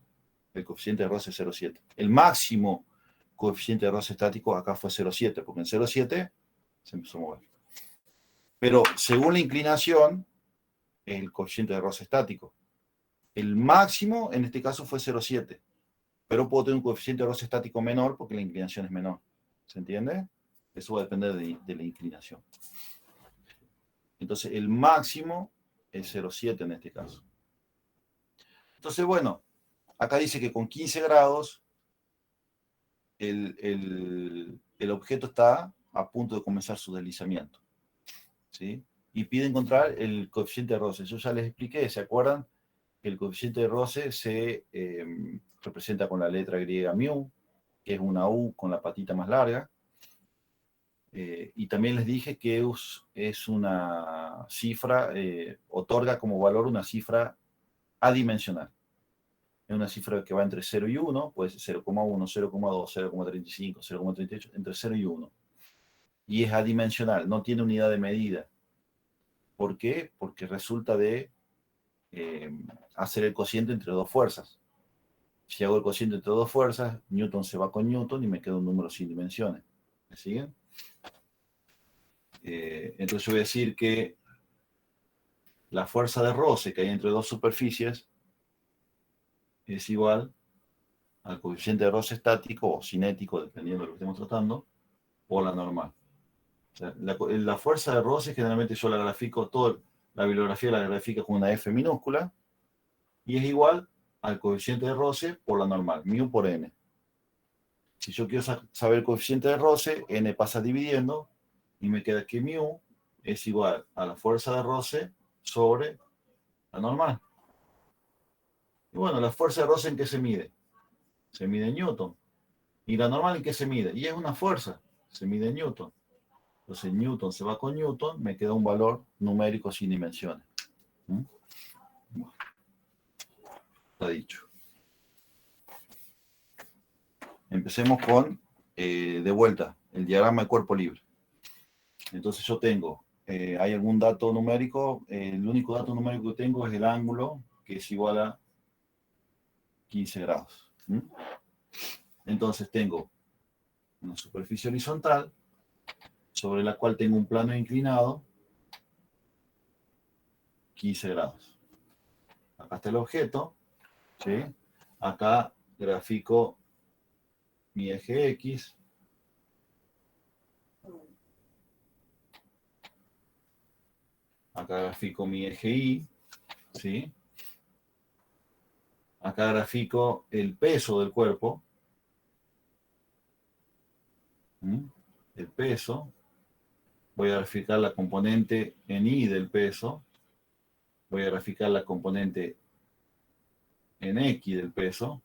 el coeficiente de roce es 0,7. El máximo coeficiente de roce estático acá fue 0,7, porque en 0,7 se empezó a mover. Pero según la inclinación, es el coeficiente de roce estático. El máximo en este caso fue 0,7. Pero puedo tener un coeficiente de roce estático menor porque la inclinación es menor. ¿Se entiende? Eso va a depender de la inclinación. Entonces, el máximo es 0,7 en este caso. Entonces, bueno, acá dice que con 15 grados el objeto está a punto de comenzar su deslizamiento. ¿Sí? Y pide encontrar el coeficiente de roce. Yo ya les expliqué, ¿se acuerdan? El coeficiente de roce se representa con la letra griega mu, que es una U con la patita más larga. Y también les dije que es una cifra, otorga como valor una cifra adimensional. Es una cifra que va entre 0 y 1, puede ser 0,1, 0,2, 0,35, 0,38, entre 0 y 1. Y es adimensional, no tiene unidad de medida. ¿Por qué? Porque resulta de hacer el cociente entre dos fuerzas. Si hago el cociente entre dos fuerzas, Newton se va con Newton y me queda un número sin dimensiones. ¿Me siguen? Entonces yo voy a decir que la fuerza de roce que hay entre dos superficies es igual al coeficiente de roce estático o cinético, dependiendo de lo que estemos tratando, por la normal. O sea, la fuerza de roce generalmente yo la grafico, la bibliografía la grafica con una F minúscula y es igual al coeficiente de roce por la normal, mu por n. Si yo quiero saber el coeficiente de roce, n pasa dividiendo y me queda que mu es igual a la fuerza de roce sobre la normal. Y bueno, la fuerza de roce ¿en qué se mide? Se mide en Newton. ¿Y la normal en qué se mide? Y es una fuerza, se mide en Newton. Entonces Newton se va con Newton, me queda un valor numérico sin dimensiones. Bueno, está dicho. Empecemos con, de vuelta, el diagrama de cuerpo libre. Entonces yo tengo, ¿hay algún dato numérico? El único dato numérico que tengo es el ángulo, que es igual a 15 grados. Entonces tengo una superficie horizontal, sobre la cual tengo un plano inclinado, 15 grados. Acá está el objeto, ¿sí? Acá grafico mi eje X. Acá grafico mi eje Y, ¿sí? Acá grafico el peso del cuerpo. El peso. Voy a graficar la componente en Y del peso. Voy a graficar la componente en X del peso.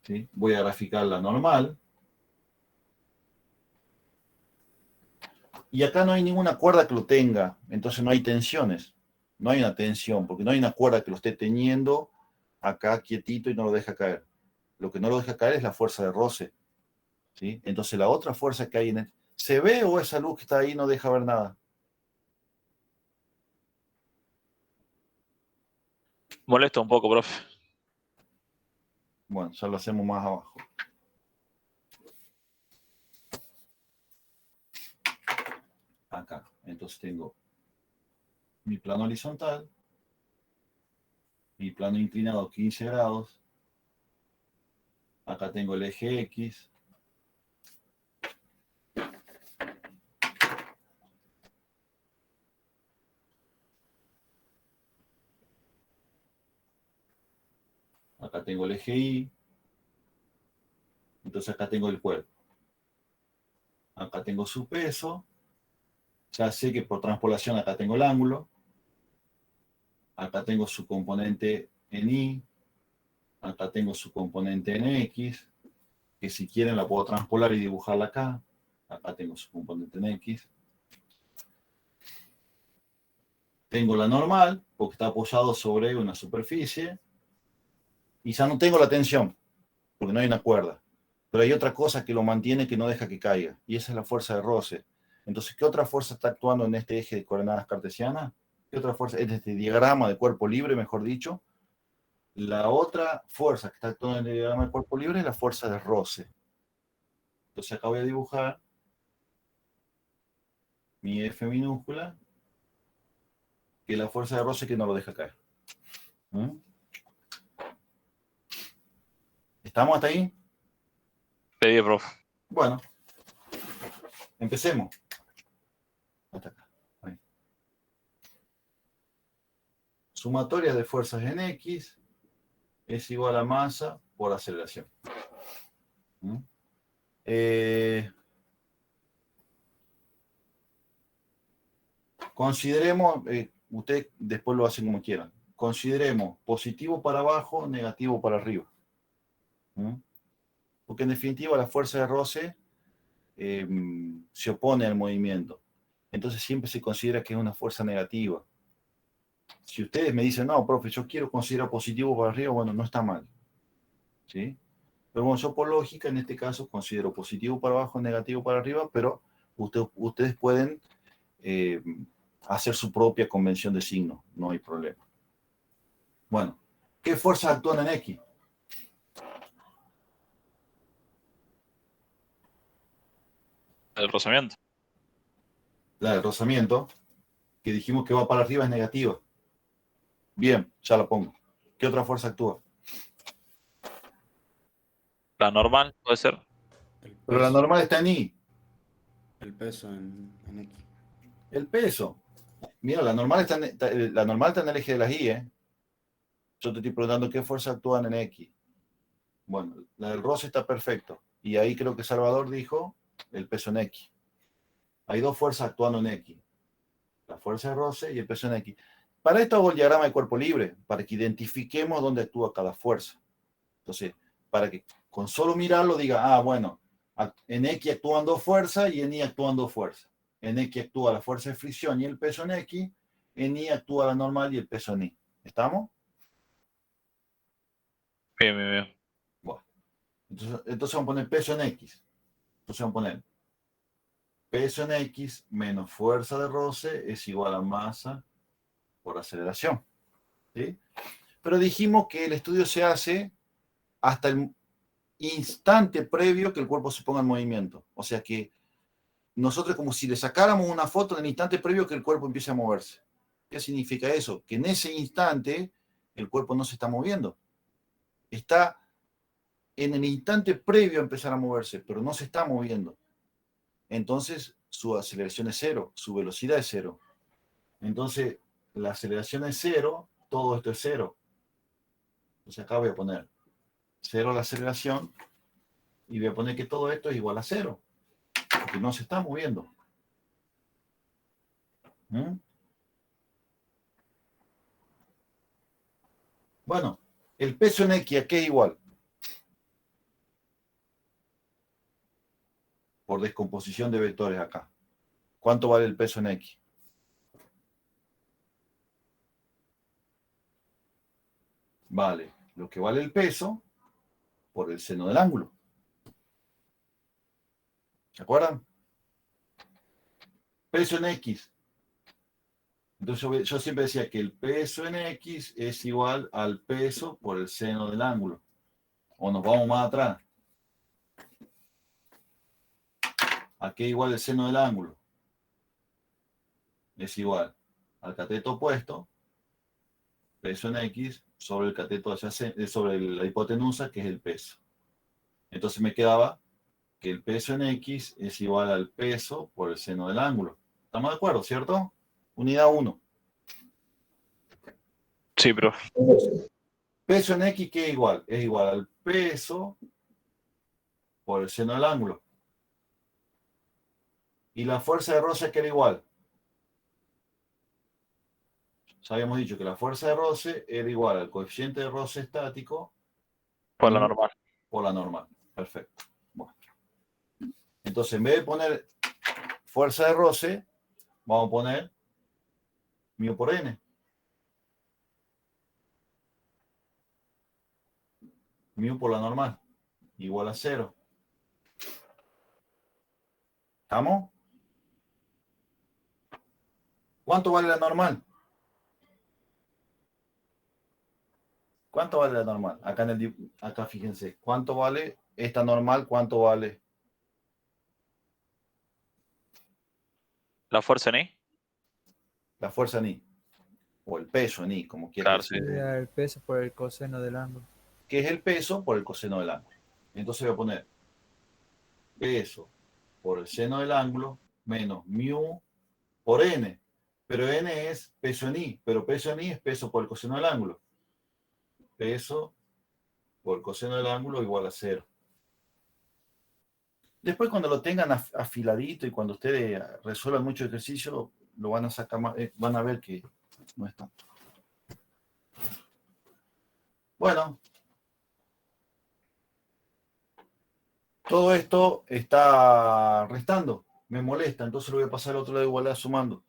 ¿Sí? Voy a graficar la normal. Y acá no hay ninguna cuerda que lo tenga, entonces no hay tensiones. No hay una tensión, porque no hay una cuerda que lo esté teniendo acá quietito y no lo deja caer. Lo que no lo deja caer es la fuerza de roce. ¿Sí? Entonces la otra fuerza que hay ¿Se ve o esa luz que está ahí no deja ver nada? Molesta un poco, profe. Bueno, ya lo hacemos más abajo. Acá. Entonces tengo mi plano horizontal, mi plano inclinado 15 grados. Acá tengo el eje X. Acá tengo el eje Y. Entonces acá tengo el cuerpo. Acá tengo su peso. Ya sé que por transpolación acá tengo el ángulo. Acá tengo su componente en Y. Acá tengo su componente en X. Que si quieren la puedo transpolar y dibujarla acá. Acá tengo su componente en X. Tengo la normal, porque está apoyado sobre una superficie. Y ya no tengo la tensión, porque no hay una cuerda. Pero hay otra cosa que lo mantiene, que no deja que caiga. Y esa es la fuerza de roce. Entonces, ¿qué otra fuerza está actuando en este eje de coordenadas cartesianas? ¿Qué otra fuerza? En este diagrama de cuerpo libre, mejor dicho. La otra fuerza que está actuando en el diagrama de cuerpo libre es la fuerza de roce. Entonces acá voy a dibujar mi F minúscula, que es la fuerza de roce que no lo deja caer. ¿Mm? ¿Estamos hasta ahí? Pedí, profe. Bueno, empecemos. Hasta acá. Ahí. Sumatoria de fuerzas en X es igual a masa por aceleración. ¿Mm? Consideremos, usted después lo hacen como quieran. Consideremos positivo para abajo, negativo para arriba. ¿Mm? Porque en definitiva la fuerza de roce se opone al movimiento. Entonces siempre se considera que es una fuerza negativa. Si ustedes me dicen, no, profe, yo quiero considerar positivo para arriba, bueno, no está mal. ¿Sí? Pero bueno, yo por lógica, en este caso, considero positivo para abajo, negativo para arriba, pero ustedes pueden hacer su propia convención de signos, no hay problema. Bueno, ¿qué fuerzas actúan en X? El rozamiento. La del rozamiento, que dijimos que va para arriba, es negativa. Bien, ya la pongo. ¿Qué otra fuerza actúa? La normal, puede ser. El Pero la peso, normal está en Y. el peso en X. El peso. Mira, la normal está en el eje de las Y, ¿eh? Yo te estoy preguntando qué fuerzas actúan en X. Bueno, la del roce está perfecto. Y ahí creo que Salvador dijo el peso en X. Hay dos fuerzas actuando en X. La fuerza de roce y el peso en X. Para esto hago el diagrama de cuerpo libre, para que identifiquemos dónde actúa cada fuerza. Entonces, para que con solo mirarlo diga, bueno, en X actúan dos fuerzas y en Y actúan dos fuerzas. En X actúa la fuerza de fricción y el peso en X, en Y actúa la normal y el peso en Y. ¿Estamos? Bien, bien, bien. Bueno, entonces vamos a poner peso en X. Entonces vamos a poner peso en X menos fuerza de roce es igual a masa por aceleración. ¿Sí? Pero dijimos que el estudio se hace hasta el instante previo que el cuerpo se ponga en movimiento. O sea que nosotros como si le sacáramos una foto en el instante previo que el cuerpo empiece a moverse. ¿Qué significa eso? Que en ese instante el cuerpo no se está moviendo. Está en el instante previo a empezar a moverse, pero no se está moviendo. Entonces su aceleración es cero, su velocidad es cero. Entonces la aceleración es cero, todo esto es cero. Entonces acá voy a poner cero la aceleración y voy a poner que todo esto es igual a cero, porque no se está moviendo. ¿Mm? Bueno, el peso en X, ¿a qué es igual? Por descomposición de vectores acá. ¿Cuánto vale el peso en X? Vale lo que vale el peso por el seno del ángulo. ¿Se acuerdan? peso en X. Entonces yo siempre decía que el peso en X es igual al peso por el seno del ángulo. O nos vamos más atrás. ¿A qué igual el seno del ángulo? Es igual al cateto opuesto, peso en X, sobre el cateto sobre la hipotenusa, que es el peso. Entonces me quedaba que el peso en X es igual al peso por el seno del ángulo. ¿Estamos de acuerdo, cierto? Unidad 1. Sí, profe. Peso en X, ¿qué es igual? Es igual al peso por el seno del ángulo. Y la fuerza de roce, ¿qué era igual? Ya habíamos dicho que la fuerza de roce era igual al coeficiente de roce estático Por la normal. por la normal. Perfecto. Bueno. Entonces, en vez de poner fuerza de roce, vamos a poner mu por n. Mu por la normal, igual a 0. ¿Estamos? ¿Cuánto vale la normal? ¿Cuánto vale la normal? Acá fíjense. ¿Cuánto vale esta normal? ¿Cuánto vale? ¿La fuerza en I? La fuerza en I. O el peso en I, como quieras Claro, decir. sí. Sería el peso por el coseno del ángulo. Que es el peso por el coseno del ángulo. Entonces voy a poner peso por el seno del ángulo menos mu por n. Pero n es peso en I. Pero peso en I es peso por el coseno del ángulo. Peso por el coseno del ángulo igual a 0. Después cuando lo tengan afiladito y cuando ustedes resuelvan mucho ejercicio, lo van a sacar más, van a ver que no es tanto. Bueno. Todo esto está restando, me molesta, entonces lo voy a pasar al otro lado de igualdad sumando.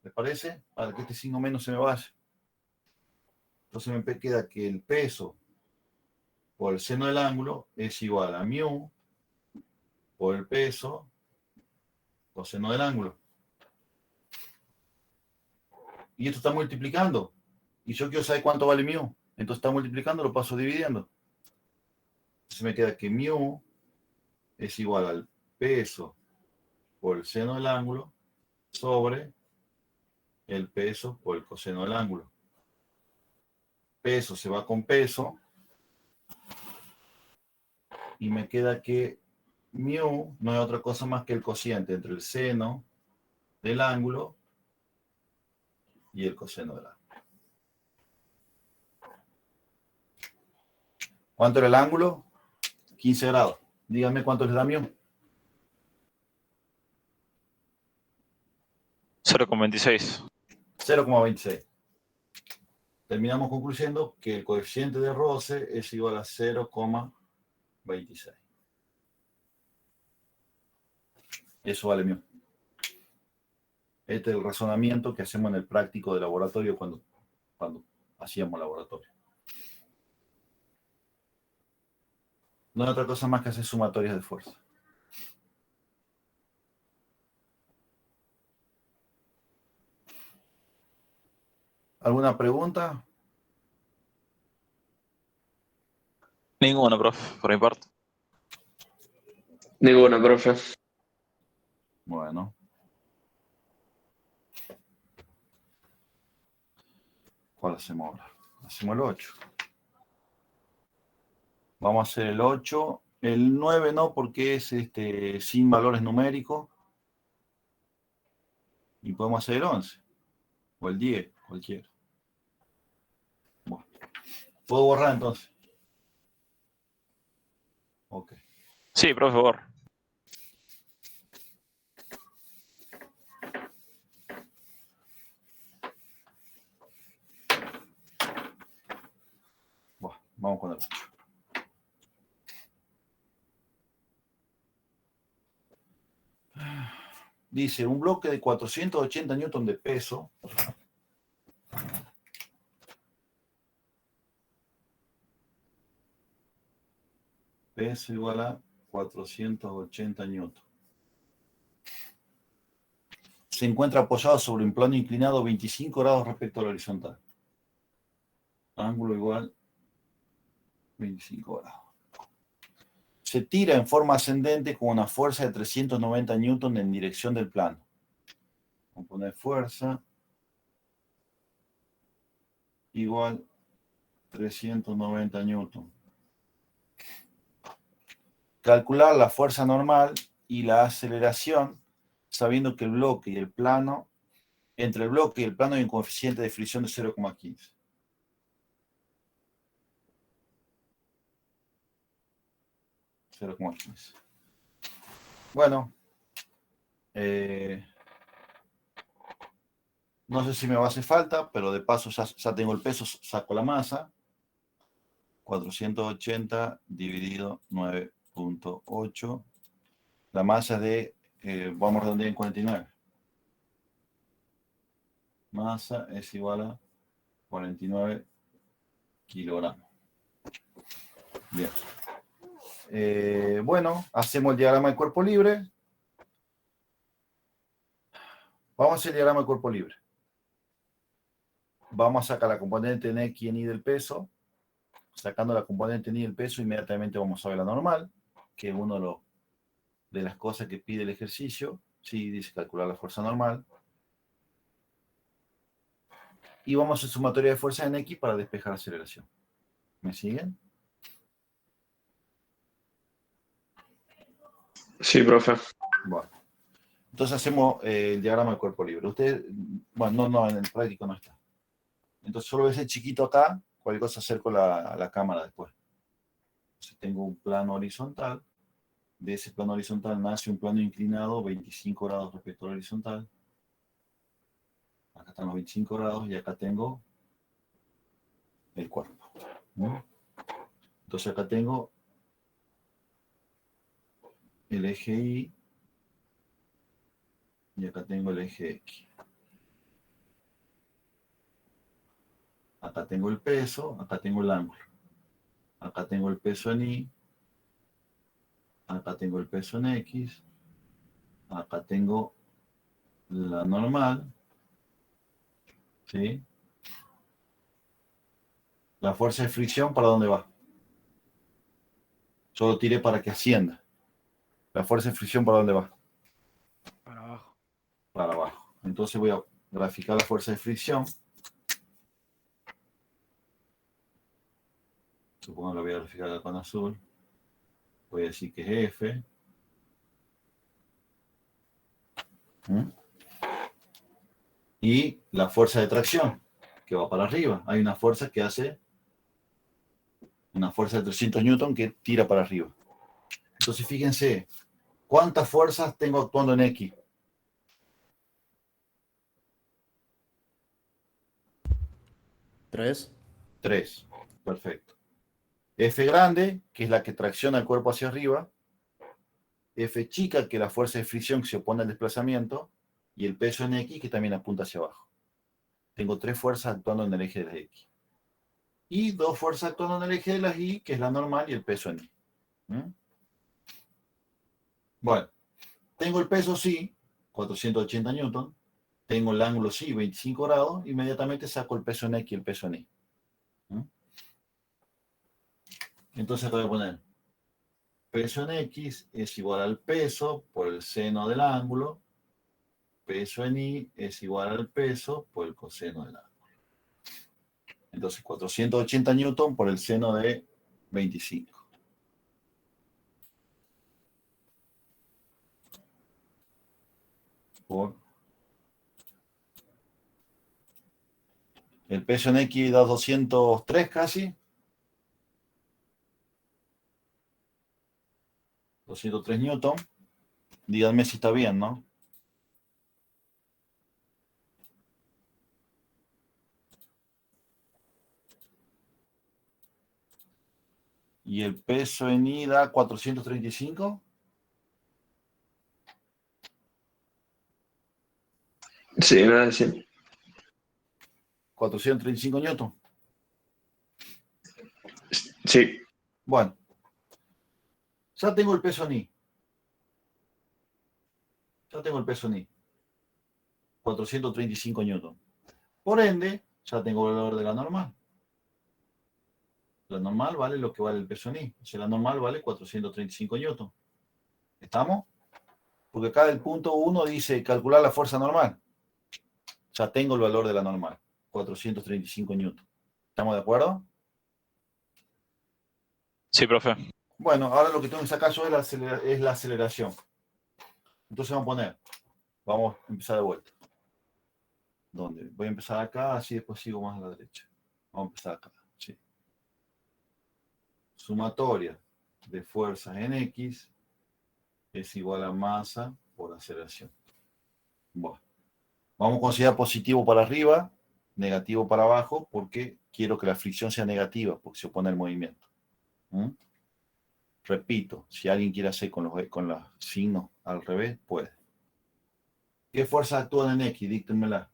¿Les parece? Para que este signo menos se me vaya. Entonces me queda que el peso por el seno del ángulo es igual a mu por el peso coseno del ángulo. Y esto está multiplicando. Y yo quiero saber cuánto vale mu. Entonces está multiplicando, lo paso dividiendo. Entonces me queda que mu es igual al peso por el seno del ángulo sobre el peso por el coseno del ángulo. Peso se va con peso. Y me queda que mu no es otra cosa más que el cociente entre el seno del ángulo y el coseno del ángulo. ¿Cuánto era el ángulo? 15 grados. Díganme cuánto les da mu. 0,26. 0,26. Terminamos concluyendo que el coeficiente de roce es igual a 0,26. Eso vale mu. Este es el razonamiento que hacemos en el práctico de laboratorio cuando hacíamos laboratorio. No hay otra cosa más que hacer sumatorias de fuerza. ¿Alguna pregunta? Ninguna, profe, por mi parte. Ninguna, profe. Bueno. ¿Cuál hacemos ahora? Hacemos el 8. Vamos a hacer el 8. El 9 no, porque es sin valores numéricos. Y podemos hacer el 11. O el 10, cualquiera. Bueno. ¿Puedo borrar entonces? Ok. Sí, profe, por favor. Bueno, vamos con el 8. Dice, un bloque de 480 newton de peso igual a 480 newton. se encuentra apoyado sobre un plano inclinado 25 grados respecto a la horizontal. Ángulo igual 25 grados. Se tira en forma ascendente con una fuerza de 390 newton en dirección del plano. Vamos a poner fuerza igual 390 newton. Calcular la fuerza normal y la aceleración sabiendo que el bloque y el plano, entre el bloque y el plano hay un coeficiente de fricción de 0,15. Bueno, no sé si me va a hacer falta, pero de paso ya tengo el peso, saco la masa. 480 dividido 9.8. La masa es de, vamos a redondear en 49. Masa es igual a 49 kilogramos. Bien. Bueno, hacemos el diagrama de cuerpo libre. Vamos a hacer el diagrama de cuerpo libre. Vamos a sacar la componente en X y en Y del peso. Sacando la componente en Y del peso, inmediatamente vamos a ver la normal, que es una de las cosas que pide el ejercicio. Sí, dice calcular la fuerza normal. Y vamos a hacer sumatoria de fuerzas en X para despejar la aceleración. ¿Me siguen? Sí, profe. Bueno. Entonces hacemos el diagrama de cuerpo libre. Usted, bueno, no, en el práctico no está. Entonces solo ese chiquito acá, cualquier cosa acerco la cámara después. Entonces tengo un plano horizontal. De ese plano horizontal nace un plano inclinado 25 grados respecto al horizontal. Acá están los 25 grados y acá tengo el cuerpo. ¿No? Entonces acá tengo el eje Y y acá tengo el eje X. Acá tengo el peso, acá tengo el ángulo. Acá tengo el peso en Y. Acá tengo el peso en X. Acá tengo la normal. ¿Sí? La fuerza de fricción, ¿para dónde va? Solo tiré para que ascienda. La fuerza de fricción, ¿para dónde va? Para abajo. Para abajo. Entonces voy a graficar la fuerza de fricción. Supongo que lo voy a graficar acá con azul. Voy a decir que es F. Y la fuerza de tracción, que va para arriba. Hay una fuerza que hace una fuerza de 300 newton que tira para arriba. Entonces fíjense, ¿cuántas fuerzas tengo actuando en X? 3. 3. Perfecto. F grande, que es la que tracciona el cuerpo hacia arriba. F chica, que es la fuerza de fricción que se opone al desplazamiento. Y el peso en X, que también apunta hacia abajo. Tengo 3 fuerzas actuando en el eje de las X. Y 2 fuerzas actuando en el eje de las Y, que es la normal y el peso en Y. Bueno, tengo el peso sí, 480 newton. Tengo el ángulo sí, 25 grados. Inmediatamente saco el peso en X y el peso en Y. Entonces voy a poner peso en X es igual al peso por el seno del ángulo. Peso en Y es igual al peso por el coseno del ángulo. Entonces 480 newton por el seno de 25. Por el peso en X da 203 casi. 203 newton. Díganme si está bien, ¿no? Y el peso en Y da 435. Sí, nada, sí. 435 newton. Sí. Bueno. Ya tengo el peso en Y. Ya tengo el peso en Y. 435 newton. Por ende, ya tengo el valor de la normal. La normal vale lo que vale el peso en I. O sea, la normal vale 435 newton. ¿Estamos? Porque acá el punto 1 dice calcular la fuerza normal. Ya tengo el valor de la normal. 435 newton. ¿Estamos de acuerdo? Sí, profe. Bueno, ahora lo que tengo que sacar yo es la aceleración. Entonces vamos a empezar de vuelta. ¿Dónde? Voy a empezar acá, así después sigo más a la derecha. Vamos a empezar acá. Sí. Sumatoria de fuerzas en X es igual a masa por aceleración. Bueno, vamos a considerar positivo para arriba, negativo para abajo, porque quiero que la fricción sea negativa, porque se opone al movimiento. ¿Mm? Repito, si alguien quiere hacer con los signos al revés, puede. ¿Qué fuerzas actúan en X? Díctenmela.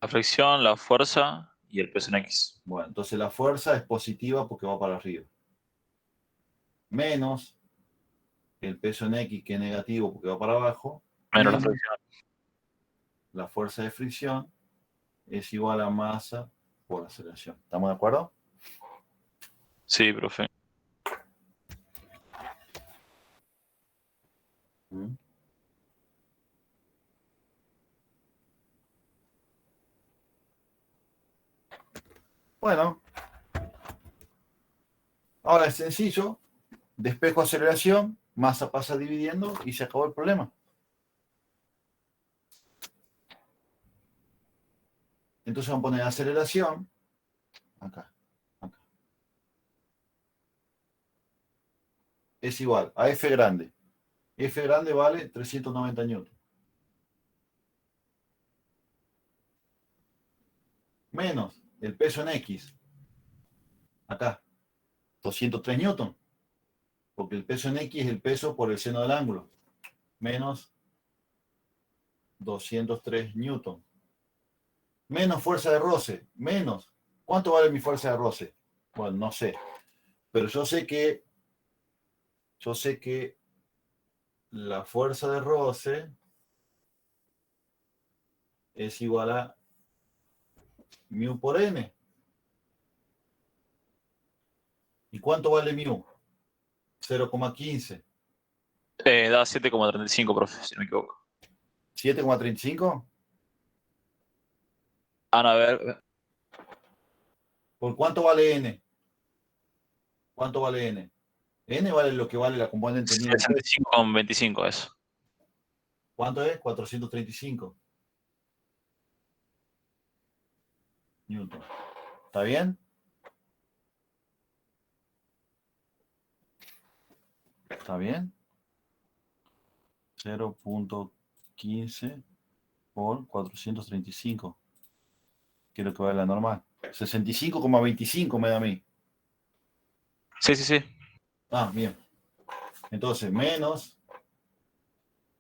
La fricción, la fuerza y el peso en X. Bueno, entonces la fuerza es positiva porque va para arriba. Menos el peso en X, que es negativo porque va para abajo. Menos la fricción. La fuerza de fricción es igual a masa por aceleración. ¿Estamos de acuerdo? Sí, profe. ¿Mm? Bueno, ahora es sencillo. Despejo aceleración, masa pasa dividiendo y se acabó el problema. Entonces vamos a poner aceleración acá. Es igual a F grande. F grande vale 390 newton. Menos el peso en X. Acá. 203 newton. Porque el peso en X es el peso por el seno del ángulo. Menos 203 newton. Menos fuerza de roce. Menos. ¿Cuánto vale mi fuerza de roce? Bueno, no sé. Pero yo sé que la fuerza de roce es igual a mu por n. ¿Y cuánto vale mu? 0,15. Da 7,35, profe, si no me equivoco. ¿7,35? A ver. ¿Por cuánto vale n? ¿Cuánto vale n? N vale lo que vale la componente nivel. 65,25 eso. ¿Cuánto es? 435 newton. ¿Está bien? ¿Está bien? 0.15 por 435. Que es lo que vale la normal. 65,25 me da a mí. Sí, sí, sí. Ah, bien. Entonces, menos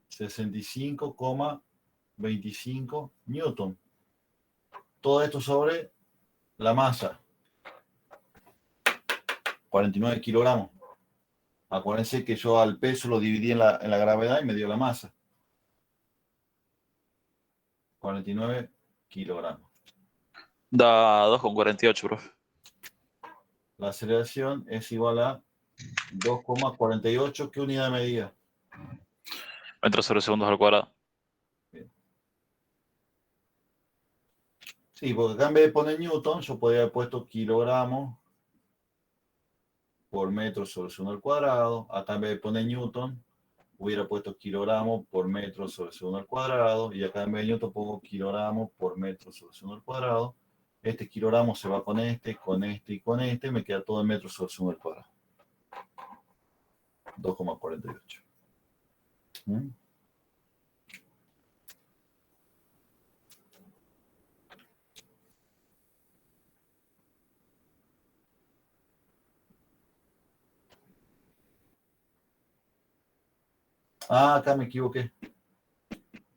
65,25 newton. Todo esto sobre la masa. 49 kilogramos. Acuérdense que yo al peso lo dividí en la gravedad y me dio la masa. 49 kilogramos. Da 2,48, profe. La aceleración es igual a 2,48. ¿Qué unidad de medida? Metros sobre segundos al cuadrado. Sí, porque acá en vez de poner newton, yo podría haber puesto kilogramos por metro sobre segundo al cuadrado. Acá en vez de poner newton, hubiera puesto kilogramos por metro sobre segundo al cuadrado. Y acá en vez de newton pongo kilogramos por metro sobre segundo al cuadrado. Este kilogramo se va con este y con este. Me queda todo en metros sobre segundo al cuadrado. 2,48. ¿Mm? Ah, acá me equivoqué.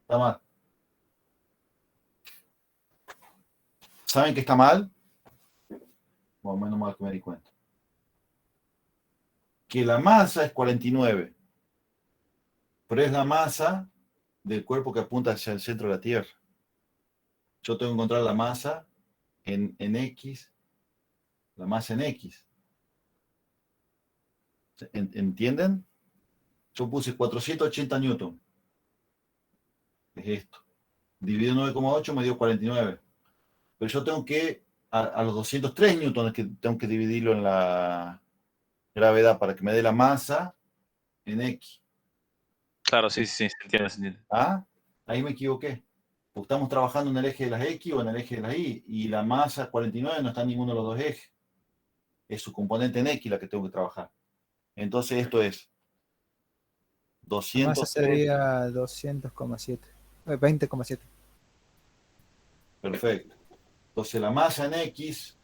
Está mal. ¿Saben que está mal? Bueno, menos mal que me di cuenta. Que la masa es 49. Pero es la masa del cuerpo que apunta hacia el centro de la Tierra. Yo tengo que encontrar la masa en X, la masa en X. ¿Entienden? Yo puse 480 newton. Es esto. Dividido 9,8 me dio 49. Pero yo tengo que, a los 203 newtons, que tengo que dividirlo en la gravedad para que me dé la masa en X. Claro, sí, se entiende. ¿Ah? Ahí me equivoqué. Porque estamos trabajando en el eje de las X o en el eje de las Y. Y la masa 49 no está en ninguno de los dos ejes. Es su componente en X la que tengo que trabajar. Entonces esto es La masa 203. sería 200,7. 20,7. Perfecto. Entonces la masa en X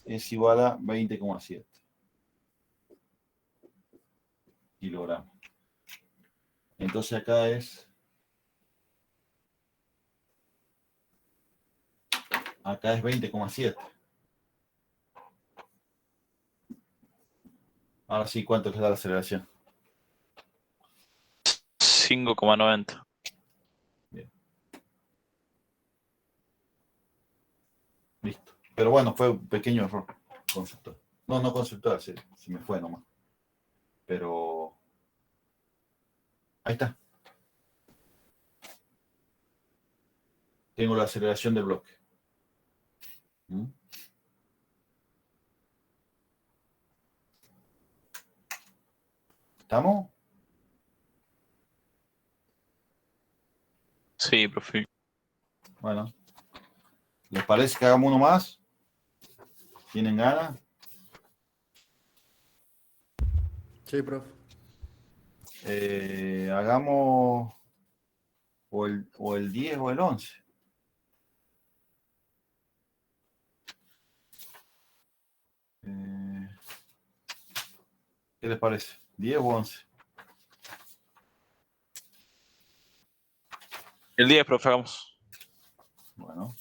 es igual a 20,7 kilogramos. Entonces acá es 20,7. Ahora sí, ¿cuánto les da la aceleración? 5,90. Bien. Listo. Pero bueno, fue un pequeño error conceptual. No conceptual, se me fue nomás. Pero ahí está. Tengo la aceleración del bloque. ¿Mm? ¿Estamos? Sí, profe. Bueno. ¿Les parece que hagamos uno más? ¿Tienen ganas? Sí, profe. Hagamos o el 10 o el 11. ¿Qué les parece? ¿10 o 11? El 10, profe, hagamos. Bueno.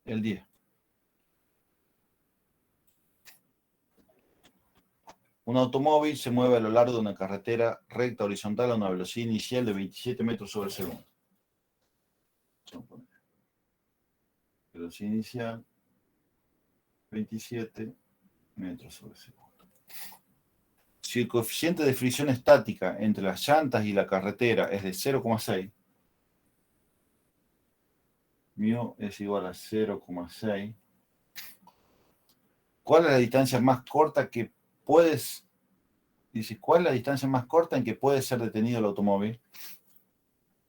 El 10. Un automóvil se mueve a lo largo de una carretera recta horizontal a una velocidad inicial de 27 metros sobre segundo. Velocidad inicial 27 metros sobre segundo. Si el coeficiente de fricción estática entre las llantas y la carretera es de 0,6, μ es igual a 0,6, ¿cuál es la distancia más corta que puedes... Dice, ¿cuál es la distancia más corta en que puede ser detenido el automóvil?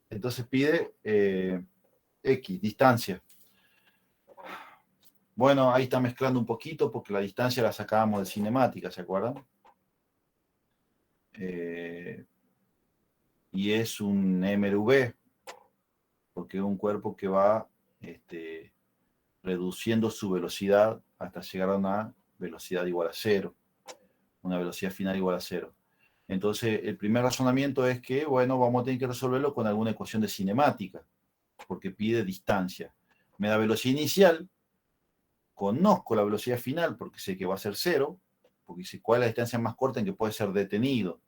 Entonces pide X, distancia. Bueno, ahí está mezclando un poquito porque la distancia la sacábamos de cinemática, ¿se acuerdan? Y es un MRV, porque es un cuerpo que va reduciendo su velocidad hasta llegar a una velocidad igual a 0, una velocidad final igual a 0. Entonces, el primer razonamiento es que, bueno, vamos a tener que resolverlo con alguna ecuación de cinemática, porque pide distancia. Me da velocidad inicial, conozco la velocidad final porque sé que va a ser 0, porque dice cuál es la distancia más corta en que puede ser detenido.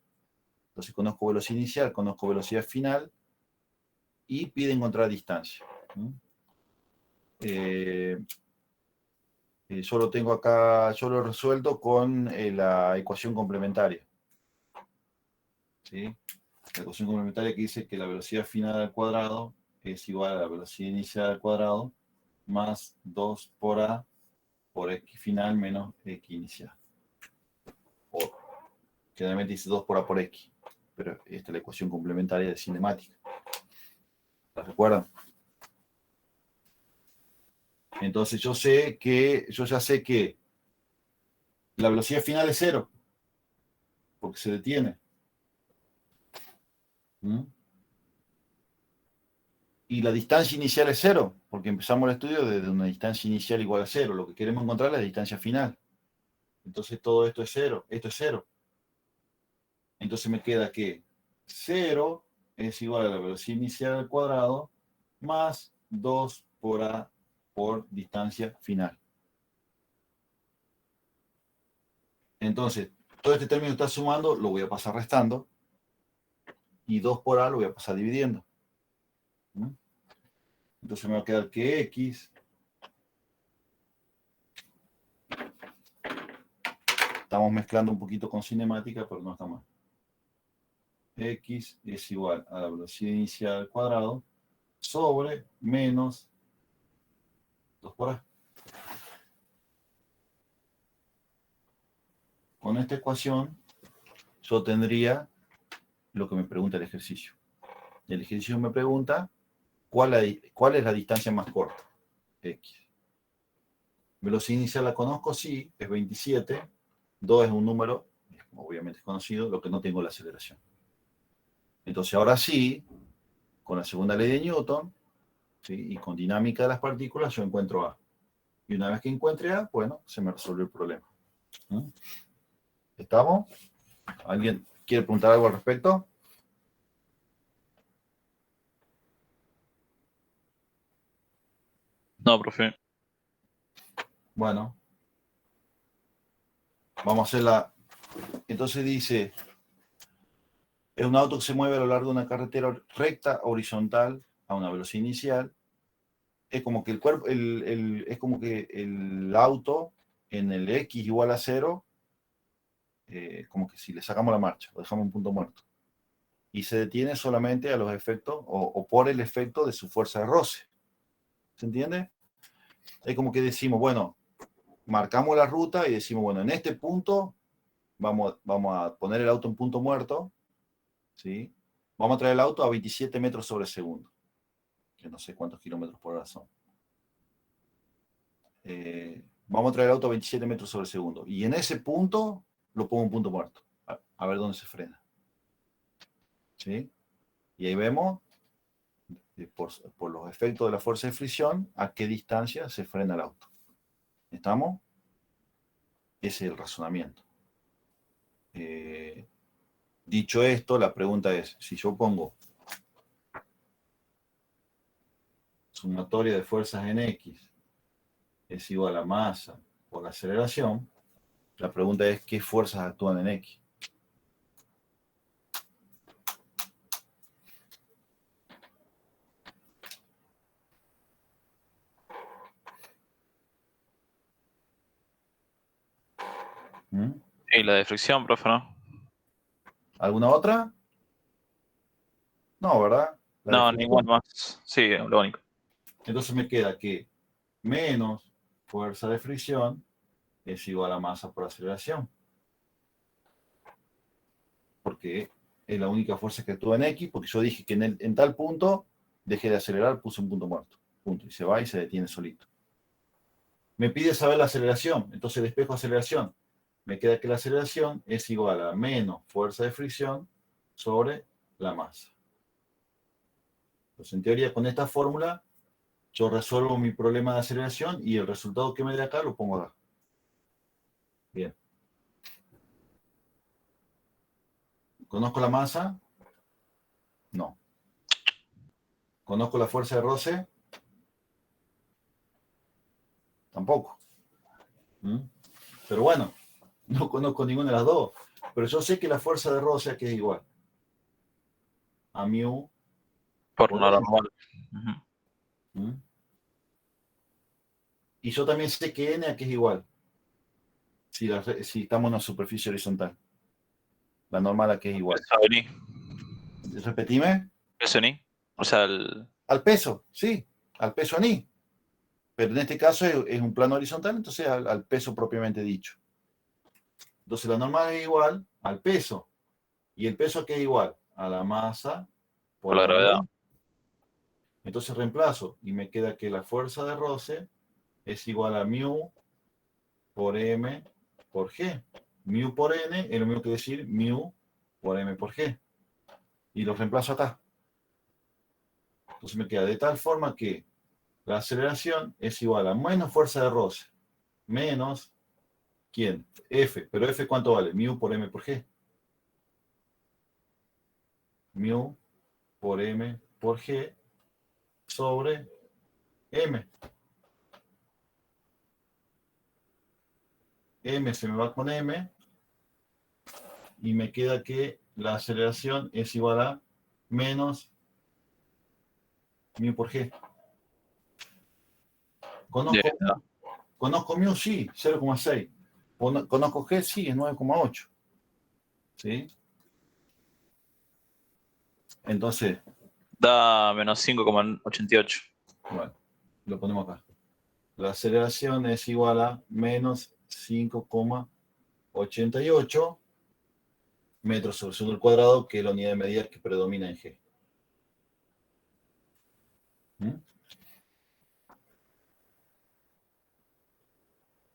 Entonces conozco velocidad inicial, conozco velocidad final y pide encontrar distancia. Yo lo tengo acá, yo lo he resuelto con la ecuación complementaria. ¿Sí? La ecuación complementaria que dice que la velocidad final al cuadrado es igual a la velocidad inicial al cuadrado más 2 por A por X final menos X inicial. O generalmente dice 2 por A por X, pero esta es la ecuación complementaria de cinemática. ¿La recuerdan? Entonces yo ya sé que la velocidad final es 0, porque se detiene. Y la distancia inicial es 0, porque empezamos el estudio desde una distancia inicial igual a 0. Lo que queremos encontrar es la distancia final. Entonces todo esto es 0, esto es 0. Entonces me queda que 0 es igual a la velocidad inicial al cuadrado más 2 por A por distancia final. Entonces, todo este término está sumando, lo voy a pasar restando. Y 2 por A lo voy a pasar dividiendo. Entonces me va a quedar que X estamos mezclando un poquito con cinemática, pero no está mal. X es igual a la velocidad inicial al cuadrado sobre menos 2 por A. Con esta ecuación yo tendría lo que me pregunta el ejercicio. El ejercicio me pregunta cuál es la distancia más corta. X. Velocidad inicial la conozco, sí, es 27. 2 es un número, obviamente es conocido, lo que no tengo la aceleración. Entonces ahora sí, con la segunda ley de Newton, ¿sí? Y con dinámica de las partículas, yo encuentro A. Y una vez que encuentre A, bueno, se me resolvió el problema. ¿Estamos? ¿Alguien quiere preguntar algo al respecto? No, profe. Bueno. Vamos a hacerla. Entonces dice, es un auto que se mueve a lo largo de una carretera recta, horizontal, a una velocidad inicial. Es como que el cuerpo, es como que el auto en el X igual a 0, como que si le sacamos la marcha, lo dejamos en punto muerto. Y se detiene solamente a los efectos, o por el efecto de su fuerza de roce. ¿Se entiende? Es como que decimos, bueno, marcamos la ruta y decimos, bueno, en este punto vamos a poner el auto en punto muerto, ¿sí? Vamos a traer el auto a 27 metros sobre segundo, que no sé cuántos kilómetros por hora son. Vamos a traer el auto a 27 metros sobre segundo. Y en ese punto lo pongo en punto muerto. A ver dónde se frena. ¿Sí? Y ahí vemos, por los efectos de la fuerza de fricción, a qué distancia se frena el auto. ¿Estamos? Ese es el razonamiento. Dicho esto, la pregunta es, si yo pongo sumatoria de fuerzas en X es igual a masa por la aceleración, la pregunta es, ¿qué fuerzas actúan en X? Y la de fricción, profe, ¿no? ¿Alguna otra? No, ¿verdad? La de No, fricción. ninguna más. Sí, lo único. Entonces me queda que menos fuerza de fricción es igual a masa por aceleración. Porque es la única fuerza que actúa en X, porque yo dije que en tal punto dejé de acelerar, puse un punto muerto. Punto. Y se va y se detiene solito. Me pide saber la aceleración, entonces despejo aceleración. Me queda que la aceleración es igual a menos fuerza de fricción sobre la masa. Entonces, en teoría, con esta fórmula, yo resuelvo mi problema de aceleración y el resultado que me dé acá lo pongo acá. Bien. ¿Conozco la masa? No. ¿Conozco la fuerza de roce? Tampoco. Pero bueno, no conozco ninguna de las dos. Pero yo sé que la fuerza de roce aquí es igual a mu Por por lo M. normal. Y yo también sé que n aquí es igual. Si estamos en una superficie horizontal. La normal aquí es igual. Peso en I. Repetime. Peso en I. O sea, el... Al peso, sí. Al peso en I. Pero en este caso es un plano horizontal, entonces al peso propiamente dicho. Entonces la normal es igual al peso. ¿Y el peso qué es igual? A la masa por la gravedad. Entonces reemplazo y me queda que la fuerza de roce es igual a mu por m por g. Mu por n es lo mismo que decir mu por m por g. Y lo reemplazo acá. Entonces me queda de tal forma que la aceleración es igual a menos fuerza de roce, menos, ¿quién? F. ¿Pero F cuánto vale? Mu por M por G. Mu por M por G sobre M. M se me va con M y me queda que la aceleración es igual a menos mu por G. Conozco mu, sí, 0,6. Conozco G, sí, es 9,8. ¿Sí? Entonces, Da menos 5,88. bueno, lo ponemos acá. La aceleración es igual a menos 5,88 metros sobre segundo al cuadrado, que es la unidad de medida que predomina en G. ¿Mm?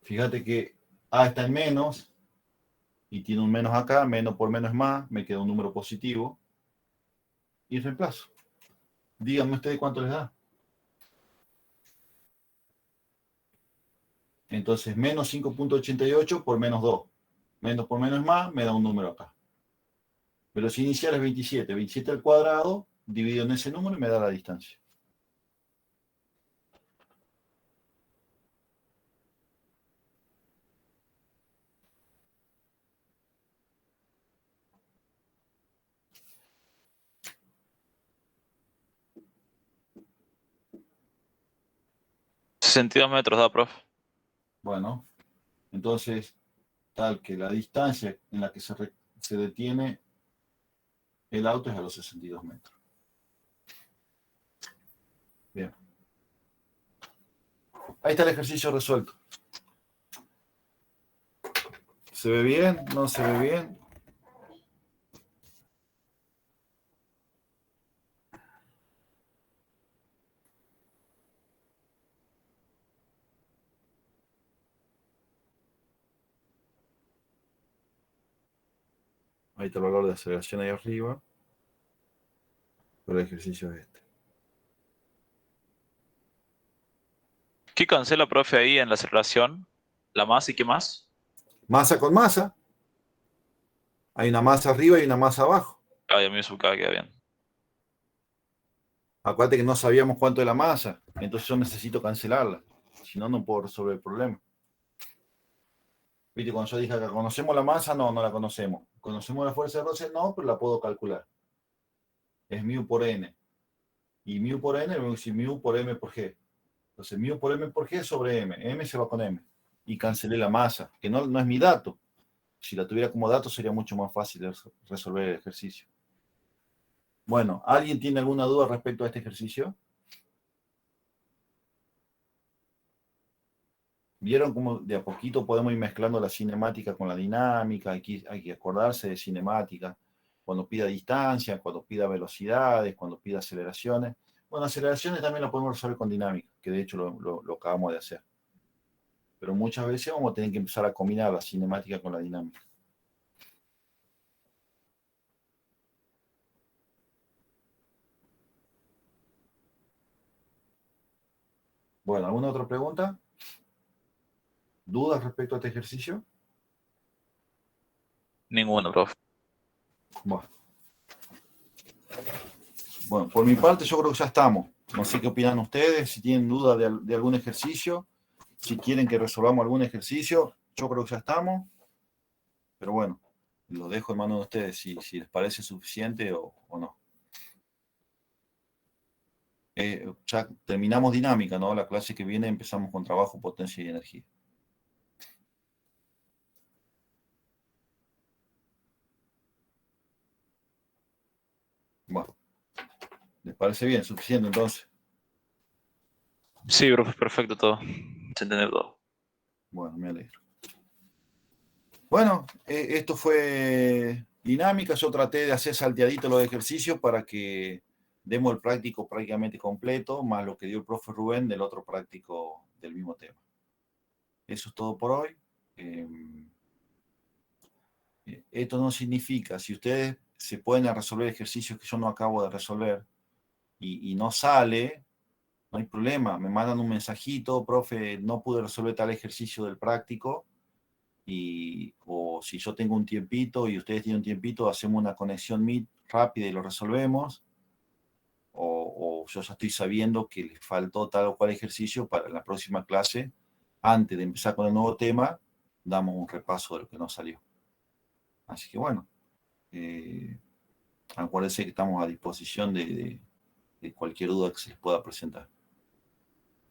Fíjate que A está en menos y tiene un menos acá, menos por menos es más, me queda un número positivo y reemplazo. Díganme ustedes cuánto les da. Entonces, menos 5,88 por menos 2. Menos por menos es más, me da un número acá. Velocidad inicial es 27. 27 al cuadrado, dividido en ese número y me da la distancia. $62 da, prof. Bueno, entonces, tal que la distancia en la que se detiene el auto es a los 62 metros. Bien. Ahí está el ejercicio resuelto. ¿Se ve bien? ¿No se ve bien? Ahí está el valor de aceleración ahí arriba. Pero el ejercicio es este. ¿Qué cancela, profe, ahí en la aceleración? ¿La masa y qué más? Masa con masa. Hay una masa arriba y una masa abajo. Ay, a mí eso queda bien. Acuérdate que no sabíamos cuánto es la masa. Entonces yo necesito cancelarla. Si no, no puedo resolver el problema. ¿Viste? Cuando yo dije acá, ¿conocemos la masa? No, no la conocemos. ¿Conocemos la fuerza de roce? No, pero la puedo calcular. Es mu por n. Y mu por n, voy a decir mu por m por g. Entonces, mu por m por g sobre m. M se va con m. Y cancelé la masa, que no es mi dato. Si la tuviera como dato, sería mucho más fácil resolver el ejercicio. Bueno, ¿alguien tiene alguna duda respecto a este ejercicio? ¿Vieron cómo de a poquito podemos ir mezclando la cinemática con la dinámica? Hay que acordarse de cinemática. Cuando pida distancia, cuando pida velocidades, cuando pida aceleraciones. Bueno, aceleraciones también las podemos resolver con dinámica, que de hecho lo acabamos de hacer. Pero muchas veces vamos a tener que empezar a combinar la cinemática con la dinámica. Bueno, ¿alguna otra pregunta? ¿Dudas respecto a este ejercicio? Ninguno, profe. Bueno, por mi parte yo creo que ya estamos. No sé qué opinan ustedes, si tienen duda de algún ejercicio, si quieren que resolvamos algún ejercicio, yo creo que ya estamos. Pero bueno, lo dejo en manos de ustedes si les parece suficiente o no. Ya terminamos dinámica, ¿no? La clase que viene empezamos con trabajo, potencia y energía. Bueno, ¿les parece bien? ¿Suficiente entonces? Sí, profe, perfecto todo. Se entiende todo. Bueno, me alegro. Bueno, esto fue dinámica. Yo traté de hacer salteadito los ejercicios para que demos el práctico prácticamente completo, más lo que dio el profe Rubén del otro práctico del mismo tema. Eso es todo por hoy. Esto no significa, si ustedes se pueden resolver ejercicios que yo no acabo de resolver, y no sale, no hay problema. Me mandan un mensajito, profe, no pude resolver tal ejercicio del práctico. O si yo tengo un tiempito y ustedes tienen un tiempito, hacemos una conexión Meet rápida y lo resolvemos. O yo ya estoy sabiendo que les faltó tal o cual ejercicio para la próxima clase. Antes de empezar con el nuevo tema, damos un repaso de lo que nos salió. Así que bueno, acuérdense que estamos a disposición de cualquier duda que se les pueda presentar.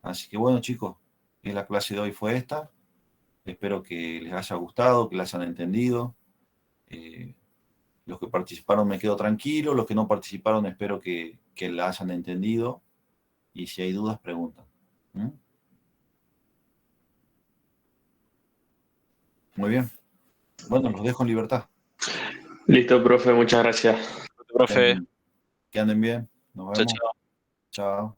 Así que bueno, chicos, la clase de hoy fue esta. Espero que les haya gustado, que la hayan entendido. Los que participaron me quedo tranquilo, los que no participaron espero que la hayan entendido. Y si hay dudas, preguntan. Muy bien. Bueno, los dejo en libertad. Listo, profe, muchas gracias. Profe, Que anden bien. Nos chao, vemos. chao. Chao.